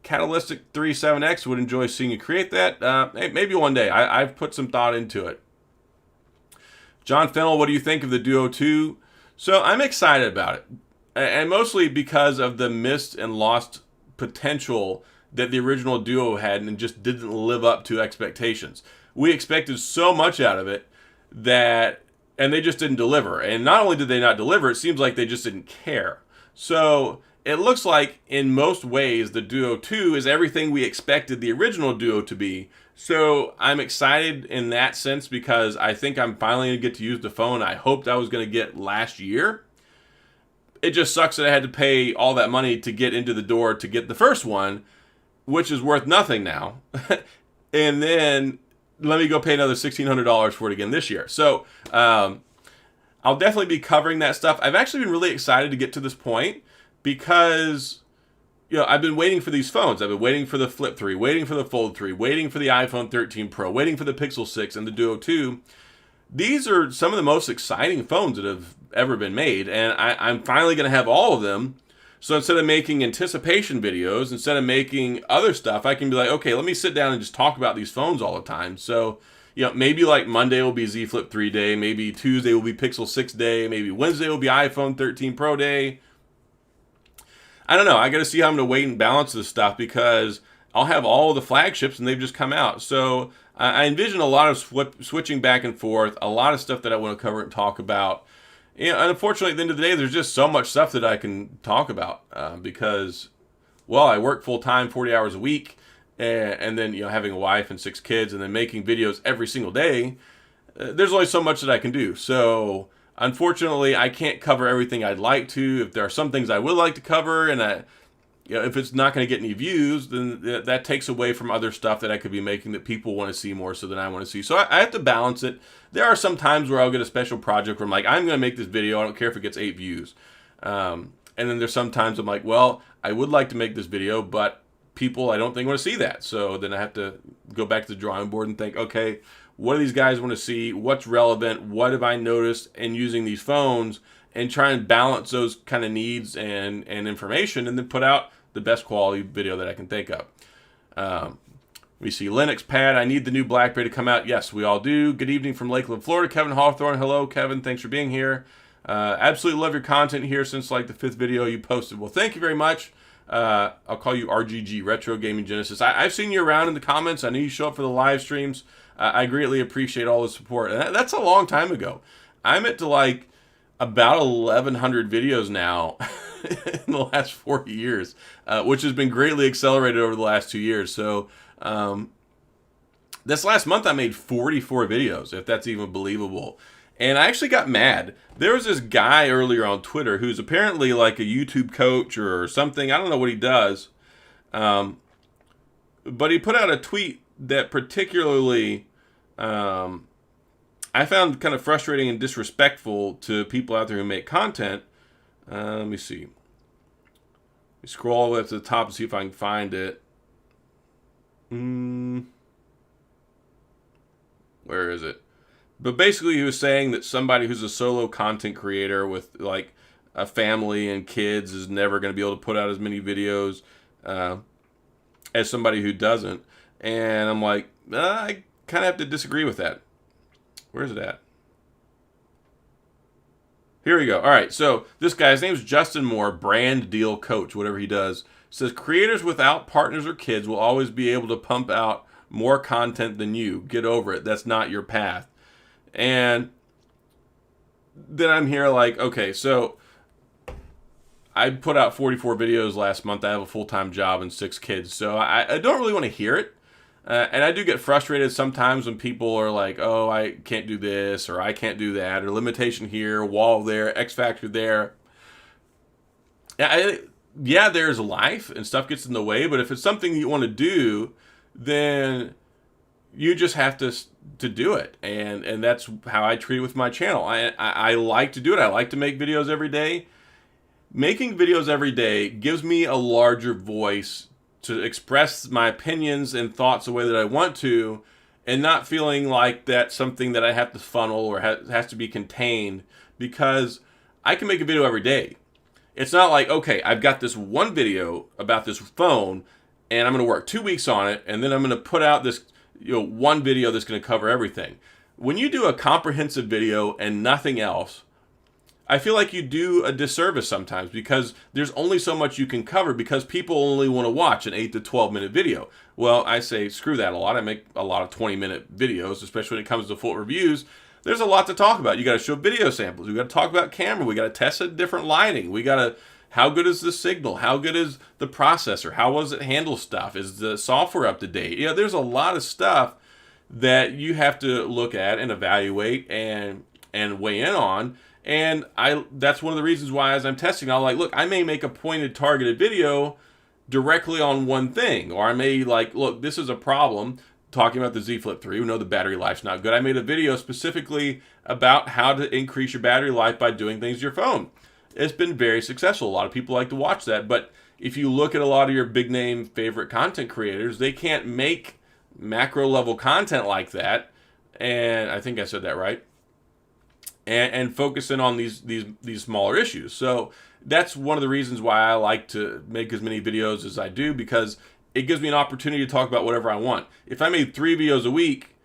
Catalytic 37X would enjoy seeing you create that. Maybe one day. I've put some thought into it. John Fennell, what do you think of the Duo 2? So I'm excited about it. And mostly because of the missed and lost potential that the original Duo had and just didn't live up to expectations. We expected so much out of it and they just didn't deliver. And not only did they not deliver, it seems like they just didn't care. So it looks like in most ways the Duo 2 is everything we expected the original Duo to be. So I'm excited in that sense because I think I'm finally going to get to use the phone I hoped I was going to get last year. It just sucks that I had to pay all that money to get into the door to get the first one, which is worth nothing now. And then let me go pay another $1,600 for it again this year. So I'll definitely be covering that stuff. I've actually been really excited to get to this point because I've been waiting for these phones. I've been waiting for the Flip 3, waiting for the Fold 3, waiting for the iPhone 13 Pro, waiting for the Pixel 6 and the Duo 2. These are some of the most exciting phones that have ever been made, and I'm finally going to have all of them. So instead of making anticipation videos, instead of making other stuff, I can be like, okay, let me sit down and just talk about these phones all the time. So, maybe like Monday will be Z Flip 3 day, maybe Tuesday will be Pixel 6 day, maybe Wednesday will be iPhone 13 Pro day. I don't know. I got to see how I'm going to weight and balance this stuff because I'll have all of the flagships and they've just come out. So I envision a lot of switching back and forth, a lot of stuff that I want to cover and talk about. And unfortunately, at the end of the day, there's just so much stuff that I can talk about because, I work full-time, 40 hours a week, and then, having a wife and 6 kids and then making videos every single day, there's only so much that I can do. So, unfortunately, I can't cover everything I'd like to. If there are some things I would like to cover, and if it's not going to get any views, then that takes away from other stuff that I could be making that people want to see more so than I want to see. So I have to balance it. There are some times where I'll get a special project where I'm like, I'm going to make this video. I don't care if it gets 8 views. And then there's some times I'm like, I would like to make this video, but people I don't think want to see that. So then I have to go back to the drawing board and think, okay, what do these guys want to see? What's relevant? What have I noticed in using these phones? And try and balance those kind of needs and information, and then put out the best quality video that I can think of. We see Linux Pad. I need the new BlackBerry to come out. Yes, we all do. Good evening from Lakeland, Florida. Kevin Hawthorne. Hello, Kevin. Thanks for being here. Absolutely love your content here since like the 5th video you posted. Well, thank you very much. I'll call you RGG, Retro Gaming Genesis. I've seen you around in the comments. I know you show up for the live streams. I greatly appreciate all the support. And that's a long time ago. I'm at to like about 1,100 videos now in the last 4 years, which has been greatly accelerated over the last 2 years. So this last month I made 44 videos, if that's even believable. And I actually got mad. There was this guy earlier on Twitter who's apparently like a YouTube coach or something. I don't know what he does. But he put out a tweet that particularly I found kind of frustrating and disrespectful to people out there who make content. Let me see. Let me scroll all the way up to the top and see if I can find it. Where is it? But basically he was saying that somebody who's a solo content creator with like a family and kids is never going to be able to put out as many videos as somebody who doesn't. And I'm like, I kind of have to disagree with that. Where's it at? Here we go. All right, so this guy, his name's Justin Moore, brand deal coach, whatever he does, says creators without partners or kids will always be able to pump out more content than you. Get over it. That's not your path. And then I'm here like, okay, so I put out 44 videos last month. I have a full-time job and 6 kids, so I don't really want to hear it. And I do get frustrated sometimes when people are like, oh, I can't do this, or I can't do that, or limitation here, wall there, X factor there. Yeah, there's life and stuff gets in the way, but if it's something you want to do, then you just have to do it. And that's how I treat it with my channel. I like to do it. I like to make videos every day. Making videos every day gives me a larger voice to express my opinions and thoughts the way that I want to, and not feeling like that's something that I have to funnel or has to be contained, because I can make a video every day. It's not like, okay, I've got this one video about this phone and I'm going to work 2 weeks on it, and then I'm going to put out this one video that's going to cover everything. When you do a comprehensive video and nothing else, I feel like you do a disservice sometimes, because there's only so much you can cover, because people only want to watch an 8 to 12 minute video. Well, I say screw that a lot. I make a lot of 20-minute videos, especially when it comes to full reviews. There's a lot to talk about. You got to show video samples. We got to talk about camera. We got to test a different lighting. We got to, how good is the signal? How good is the processor? How does it handle stuff? Is the software up to date? There's a lot of stuff that you have to look at and evaluate and weigh in on. And that's one of the reasons why, as I'm testing, I'm like, look, I may make a pointed, targeted video directly on one thing. Or I may like, look, this is a problem, talking about the Z Flip 3. We know the battery life's not good. I made a video specifically about how to increase your battery life by doing things to your phone. It's been very successful. A lot of people like to watch that. But if you look at a lot of your big name favorite content creators, they can't make macro level content like that. And I think I said that right. And focus in on these smaller issues. So that's one of the reasons why I like to make as many videos as I do, because it gives me an opportunity to talk about whatever I want. If I made 3 videos a week,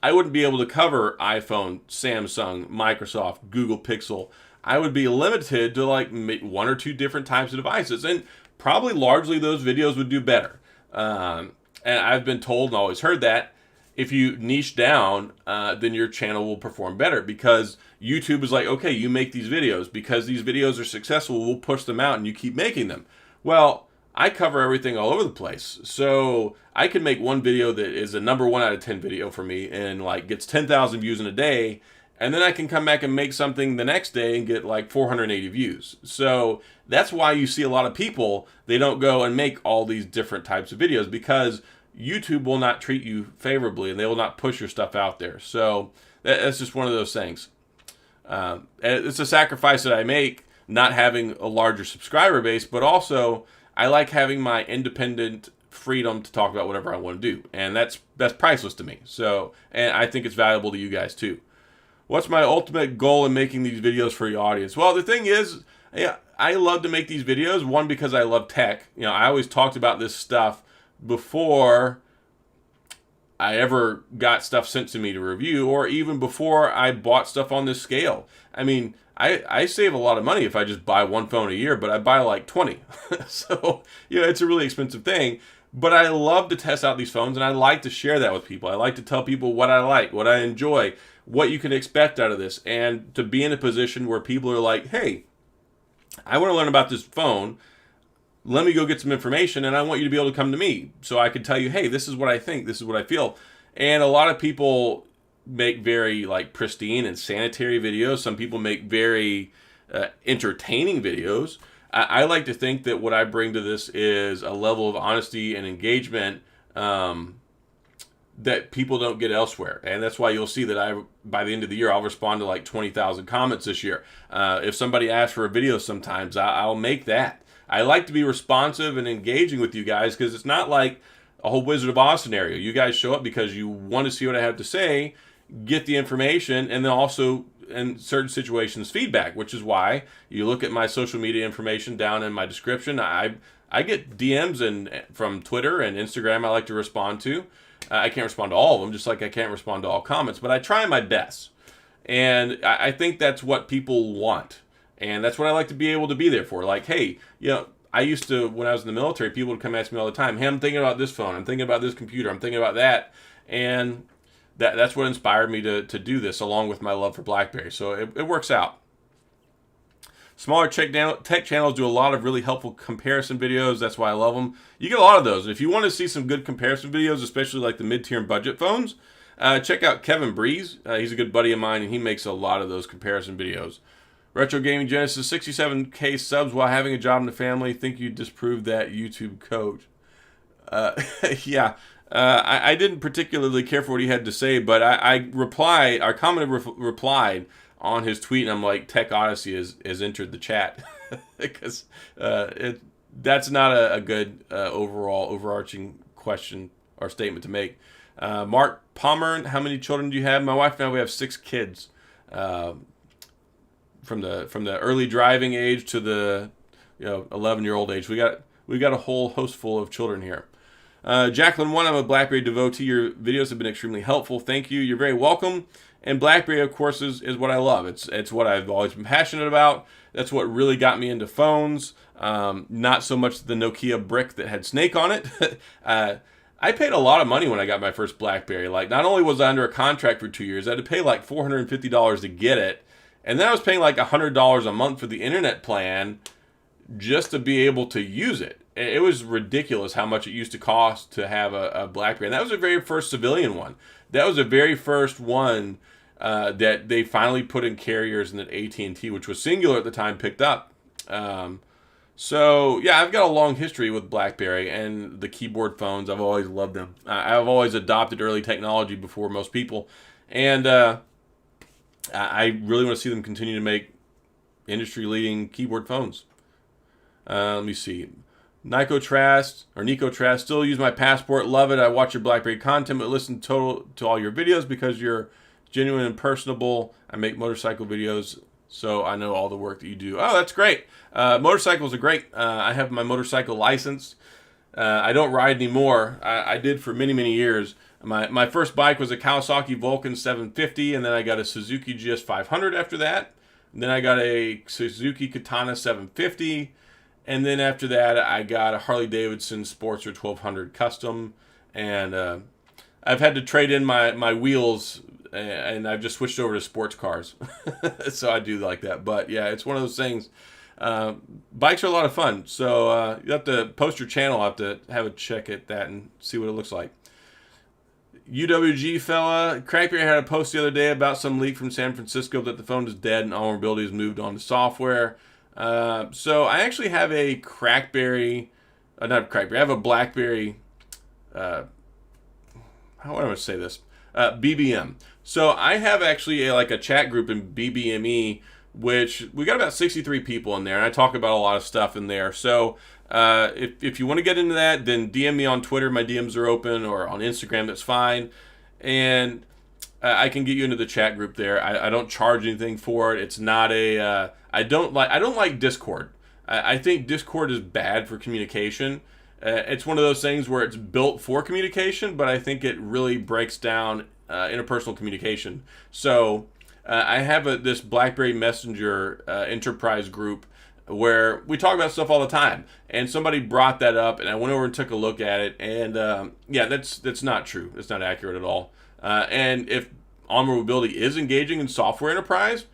I wouldn't be able to cover iPhone, Samsung, Microsoft, Google Pixel. I would be limited to like 1 or 2 different types of devices, and probably largely those videos would do better. And I've been told and always heard that if you niche down, then your channel will perform better, because YouTube is like, okay, you make these videos because these videos are successful, we'll push them out and you keep making them. Well, I cover everything all over the place. So I can make one video that is a number 1 out of 10 video for me and like gets 10,000 views in a day. And then I can come back and make something the next day and get like 480 views. So that's why you see a lot of people, they don't go and make all these different types of videos, because YouTube will not treat you favorably and they will not push your stuff out there. So that's just one of those things. It's a sacrifice that I make, not having a larger subscriber base, but also I like having my independent freedom to talk about whatever I want to do. And that's priceless to me. So, and I think it's valuable to you guys too. What's my ultimate goal in making these videos for your audience? Well, the thing is, I love to make these videos, one, because I love tech. I always talked about this stuff before I ever got stuff sent to me to review, or even before I bought stuff on this scale. I mean, I save a lot of money if I just buy one phone a year, but I buy like 20. So, it's a really expensive thing. But I love to test out these phones, and I like to share that with people. I like to tell people what I like, what I enjoy, what you can expect out of this, and to be in a position where people are like, hey, I want to learn about this phone. Let me go get some information, and I want you to be able to come to me so I can tell you, hey, this is what I think, this is what I feel. And a lot of people make very like pristine and sanitary videos. Some people make very entertaining videos. I like to think that what I bring to this is a level of honesty and engagement that people don't get elsewhere. And that's why you'll see that by the end of the year, I'll respond to like 20,000 comments this year. If somebody asks for a video sometimes, I'll make that. I like to be responsive and engaging with you guys because it's not like a whole Wizard of Oz scenario. You guys show up because you want to see what I have to say, get the information, and then also in certain situations feedback, which is why you look at my social media information down in my description. I get DMs from Twitter and Instagram I like to respond to. I can't respond to all of them, just like I can't respond to all comments, but I try my best. And I think that's what people want. And that's what I like to be able to be there for. Like, hey, I used to, when I was in the military, people would come ask me all the time, hey, I'm thinking about this phone, I'm thinking about this computer, I'm thinking about that. And that's what inspired me to do this, along with my love for BlackBerry. So it works out. Smaller tech channels do a lot of really helpful comparison videos. That's why I love them. You get a lot of those. If you want to see some good comparison videos, especially like the mid-tier and budget phones, check out Kevin Breeze. He's a good buddy of mine, and he makes a lot of those comparison videos. Retro Gaming Genesis, 67K subs while having a job in the family. Think you disproved that, YouTube coach. Yeah. I didn't particularly care for what he had to say, but I replied on his tweet, and I'm like, TechOdyssey has entered the chat. Because that's not a good overall overarching question or statement to make. Mark Palmer, how many children do you have? My wife and I, we have 6 kids. From the early driving age to the 11-year-old age. We got a whole host full of children here. Jacqueline 1, I'm a BlackBerry devotee. Your videos have been extremely helpful. Thank you. You're very welcome. And BlackBerry, of course, is what I love. It's what I've always been passionate about. That's what really got me into phones. Not so much the Nokia brick that had Snake on it. I paid a lot of money when I got my first BlackBerry. Like, not only was I under a contract for 2 years, I had to pay like $450 to get it. And then I was paying like $100 a month for the internet plan just to be able to use it. It was ridiculous how much it used to cost to have a BlackBerry. And that was the very first civilian one. That was the very first one that they finally put in carriers and that AT&T, which was Singular at the time, picked up. So, yeah, I've got a long history with BlackBerry and the keyboard phones. I've always loved them. I've always adopted early technology before most people. And I really want to see them continue to make industry-leading keyboard phones. Let me see. Nico Trask, still use my passport. Love it. I watch your BlackBerry content, but listen to all your videos because you're genuine and personable. I make motorcycle videos, so I know all the work that you do. Oh, that's great. Motorcycles are great. I have my motorcycle license. I don't ride anymore. I did for many, many years. My first bike was a Kawasaki Vulcan 750, and then I got a Suzuki GS 500 after that. And then I got a Suzuki Katana 750. And then after that, I got a Harley-Davidson Sportster 1200 Custom. And I've had to trade in my wheels, and I've just switched over to sports cars. So I do like that. But, yeah, it's one of those things. Bikes are a lot of fun. So you have to post your channel. I'll have to have a check at that and see what it looks like. UWG fella, Crackberry had a post the other day about some leak from San Francisco that the phone is dead and all mobility has moved on to software. So I actually have a Crackberry, not Crackberry, I have a BlackBerry, how do I say this? BBM. So I have actually a chat group in BBME, which we got about 63 people in there, and I talk about a lot of stuff in there. So if you want to get into that, then DM me on Twitter. My DMs are open, or on Instagram. That's fine, and I can get you into the chat group there. I don't charge anything for it. It's not a. I don't like Discord. I think Discord is bad for communication. It's one of those things where it's built for communication, but I think it really breaks down interpersonal communication. So I have this BlackBerry Messenger enterprise group where we talk about stuff all the time, and somebody brought that up, and I went over and took a look at it, and yeah, that's not true. It's not accurate at all. And if Onward Mobility is engaging in software enterprise,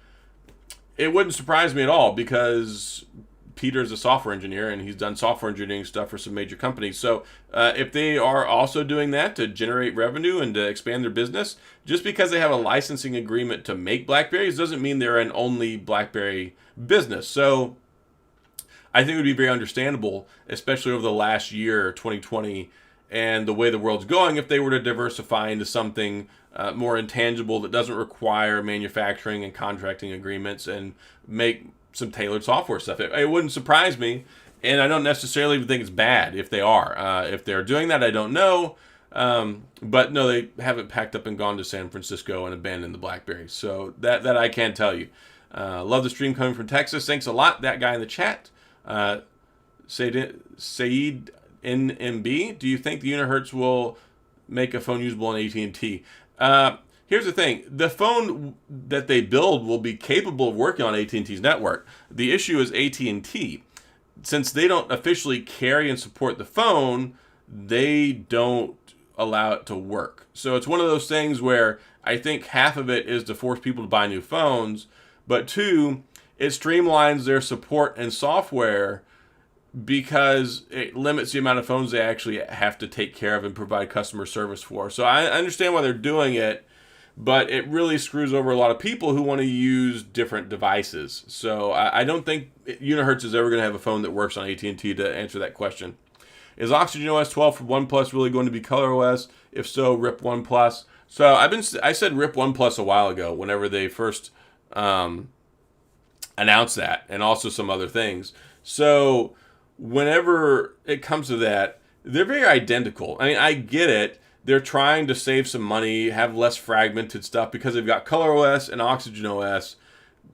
it wouldn't surprise me at all because Peter's a software engineer and he's done software engineering stuff for some major companies. So if they are also doing that to generate revenue and to expand their business, just because they have a licensing agreement to make BlackBerries doesn't mean they're an only BlackBerry business. So I think it would be very understandable, especially over the last year, 2020, and the way the world's going, if they were to diversify into something more intangible that doesn't require manufacturing and contracting agreements and make some tailored software stuff. It wouldn't surprise me, and I don't necessarily even think it's bad if they are. If they're doing that, I don't know. But no, they haven't packed up and gone to San Francisco and abandoned the BlackBerry. So that I can tell you. Love the stream coming from Texas. Thanks a lot, that guy in the chat. Saeed NMB, do you think the Unihertz will make a phone usable on AT&T? Here's the thing. The phone that they build will be capable of working on AT&T's network. The issue is AT&T. Since they don't officially carry and support the phone, they don't allow it to work. So it's one of those things where I think half of it is to force people to buy new phones, but two, it streamlines their support and software because it limits the amount of phones they actually have to take care of and provide customer service for. So I understand why they're doing it, but it really screws over a lot of people who want to use different devices. So I don't think Unihertz is ever going to have a phone that works on AT&T to answer that question. Is Oxygen OS 12 for OnePlus really going to be ColorOS? If so, RIP OnePlus. So I said RIP OnePlus a while ago whenever they first announced that, and also some other things. So whenever it comes to that, they're very identical. I mean, I get it. They're trying to save some money, have less fragmented stuff because they've got ColorOS and Oxygen OS.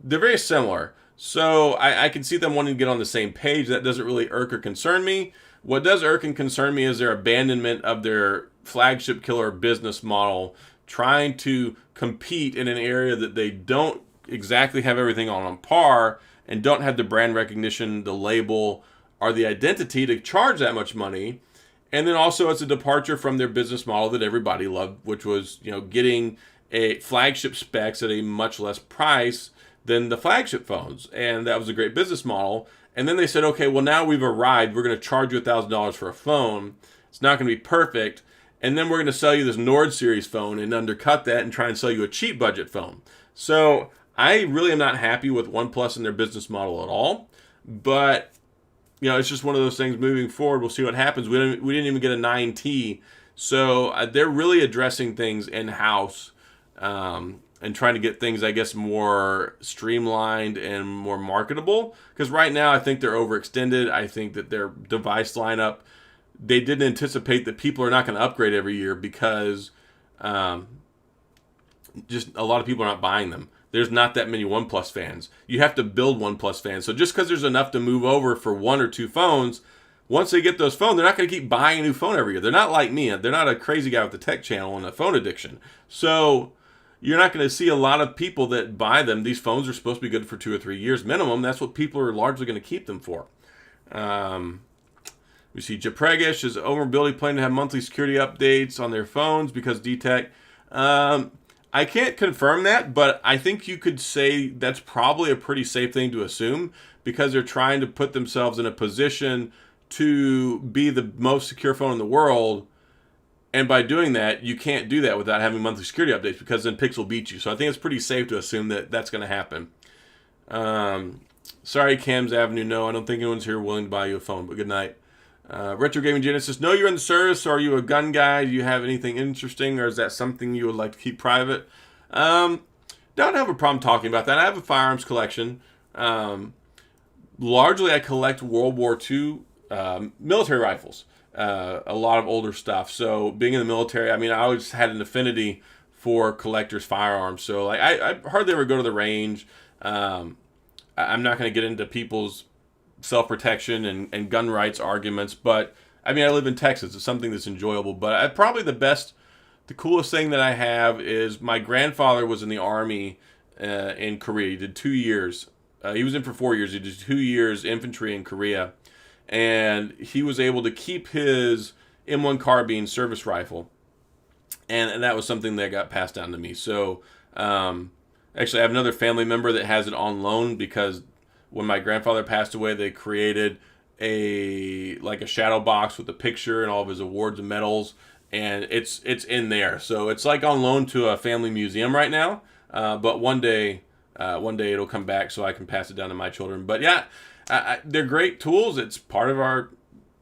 They're very similar. So I can see them wanting to get on the same page. That doesn't really irk or concern me. What does irk and concern me is their abandonment of their flagship killer business model, trying to compete in an area that they don't exactly have everything on par and don't have the brand recognition, the label, or the identity to charge that much money. And then also it's a departure from their business model that everybody loved, which was, getting a flagship specs at a much less price than the flagship phones. And that was a great business model. And then they said, okay, well, now we've arrived. We're going to charge you $1,000 for a phone. It's not going to be perfect. And then we're going to sell you this Nord series phone and undercut that and try and sell you a cheap budget phone. So I really am not happy with OnePlus and their business model at all. But it's just one of those things moving forward. We'll see what happens. We didn't even get a 9T. So they're really addressing things in-house and trying to get things, I guess, more streamlined and more marketable. Because right now, I think they're overextended. I think that their device lineup, they didn't anticipate that people are not going to upgrade every year because just a lot of people are not buying them. There's not that many OnePlus fans. You have to build OnePlus fans. So just because there's enough to move over for one or two phones, once they get those phones, they're not going to keep buying a new phone every year. They're not like me. They're not a crazy guy with the tech channel and a phone addiction. So you're not going to see a lot of people that buy them. These phones are supposed to be good for 2 or 3 years minimum. That's what people are largely going to keep them for. We see Japregish is Mobility planning to have monthly security updates on their phones because DTech. I can't confirm that, but I think you could say that's probably a pretty safe thing to assume because they're trying to put themselves in a position to be the most secure phone in the world. And by doing that, you can't do that without having monthly security updates because then Pixel beats you. So I think it's pretty safe to assume that that's going to happen. Sorry, Cam's Avenue. No, I don't think anyone's here willing to buy you a phone, but good night. Retro Gaming Genesis, know you're in the service, or are you a gun guy? Do you have anything interesting, or is that something you would like to keep private? Don't have a problem talking about that. I have a firearms collection. Largely, I collect World War II military rifles, a lot of older stuff. So being in the military, I always had an affinity for collectors' firearms. So I hardly ever go to the range. I'm not going to get into people's self-protection and gun rights arguments, but I live in Texas. It's something that's enjoyable, but probably the coolest thing that I have is my grandfather was in the Army in Korea. He did 2 years. He was in for 4 years. He did 2 years infantry in Korea, and he was able to keep his M1 carbine service rifle, and that was something that got passed down to me. So actually, I have another family member that has it on loan because when my grandfather passed away, they created a shadow box with a picture and all of his awards and medals, and it's in there. So it's like on loan to a family museum right now. But one day it'll come back so I can pass it down to my children. But yeah, they're great tools. It's part of our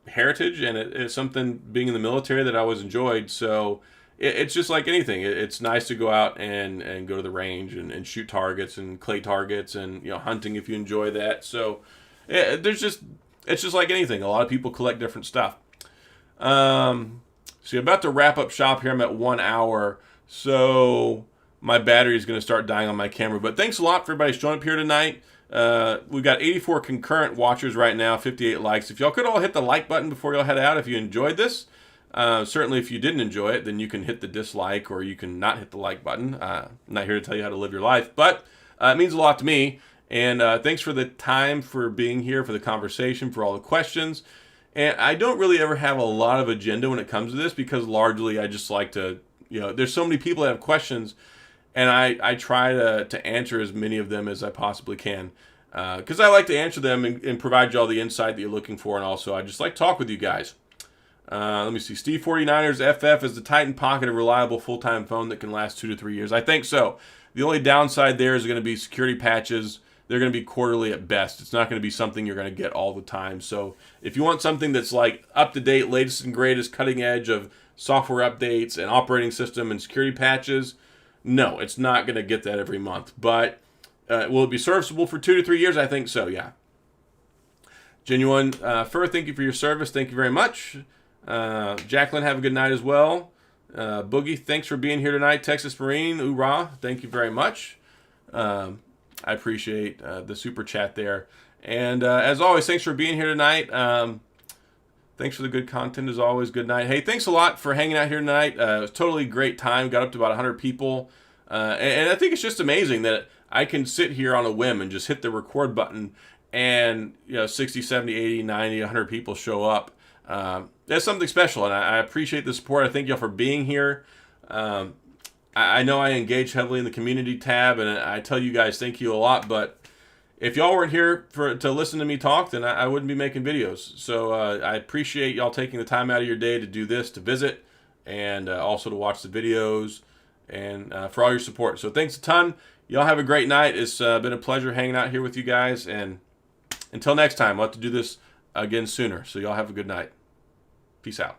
heritage, and it's something being in the military that I always enjoyed. So it's just like anything. It's nice to go out and go to the range and shoot targets and clay targets and hunting if you enjoy that. So it's just like anything. A lot of people collect different stuff. So you're about to wrap up shop here. I'm at 1 hour, so my battery is going to start dying on my camera. But thanks a lot for everybody showing up here tonight. We've got 84 concurrent watchers right now, 58 likes. If y'all could all hit the like button before y'all head out if you enjoyed this. Certainly if you didn't enjoy it, then you can hit the dislike or you can not hit the like button. I'm not here to tell you how to live your life, but it means a lot to me. And thanks for the time, for being here, for the conversation, for all the questions. And I don't really ever have a lot of agenda when it comes to this because largely I just like to, there's so many people that have questions, and I try to answer as many of them as I possibly can because I like to answer them and provide you all the insight that you're looking for, and also I just like to talk with you guys. Let me see. Steve 49ers FF, is the Titan Pocket a reliable full-time phone that can last 2 to 3 years? I think so. The only downside there is going to be security patches. They're going to be quarterly at best. It's not going to be something you're going to get all the time. So if you want something that's like up-to-date, latest and greatest, cutting edge of software updates and operating system and security patches, no, it's not going to get that every month. But will it be serviceable for 2 to 3 years? I think so, yeah. Genuine Fur, thank you for your service. Thank you very much. Jacqueline, have a good night as well. Boogie, thanks for being here tonight. Texas Marine, hoorah, thank you very much. I appreciate the super chat there. And as always, thanks for being here tonight. Thanks for the good content as always. Good night. Hey, thanks a lot for hanging out here tonight. It was totally great time. Got up to about 100 people. And I think it's just amazing that I can sit here on a whim and just hit the record button and 60, 70, 80, 90, 100 people show up. That's something special, and I appreciate the support. I thank y'all for being here. I know I engage heavily in the community tab, and I tell you guys thank you a lot, but if y'all weren't here to listen to me talk, then I wouldn't be making videos. So I appreciate y'all taking the time out of your day to do this, to visit, and also to watch the videos, and for all your support. So thanks a ton. Y'all have a great night. It's been a pleasure hanging out here with you guys, and until next time, we'll have to do this again sooner. So y'all have a good night. Peace out.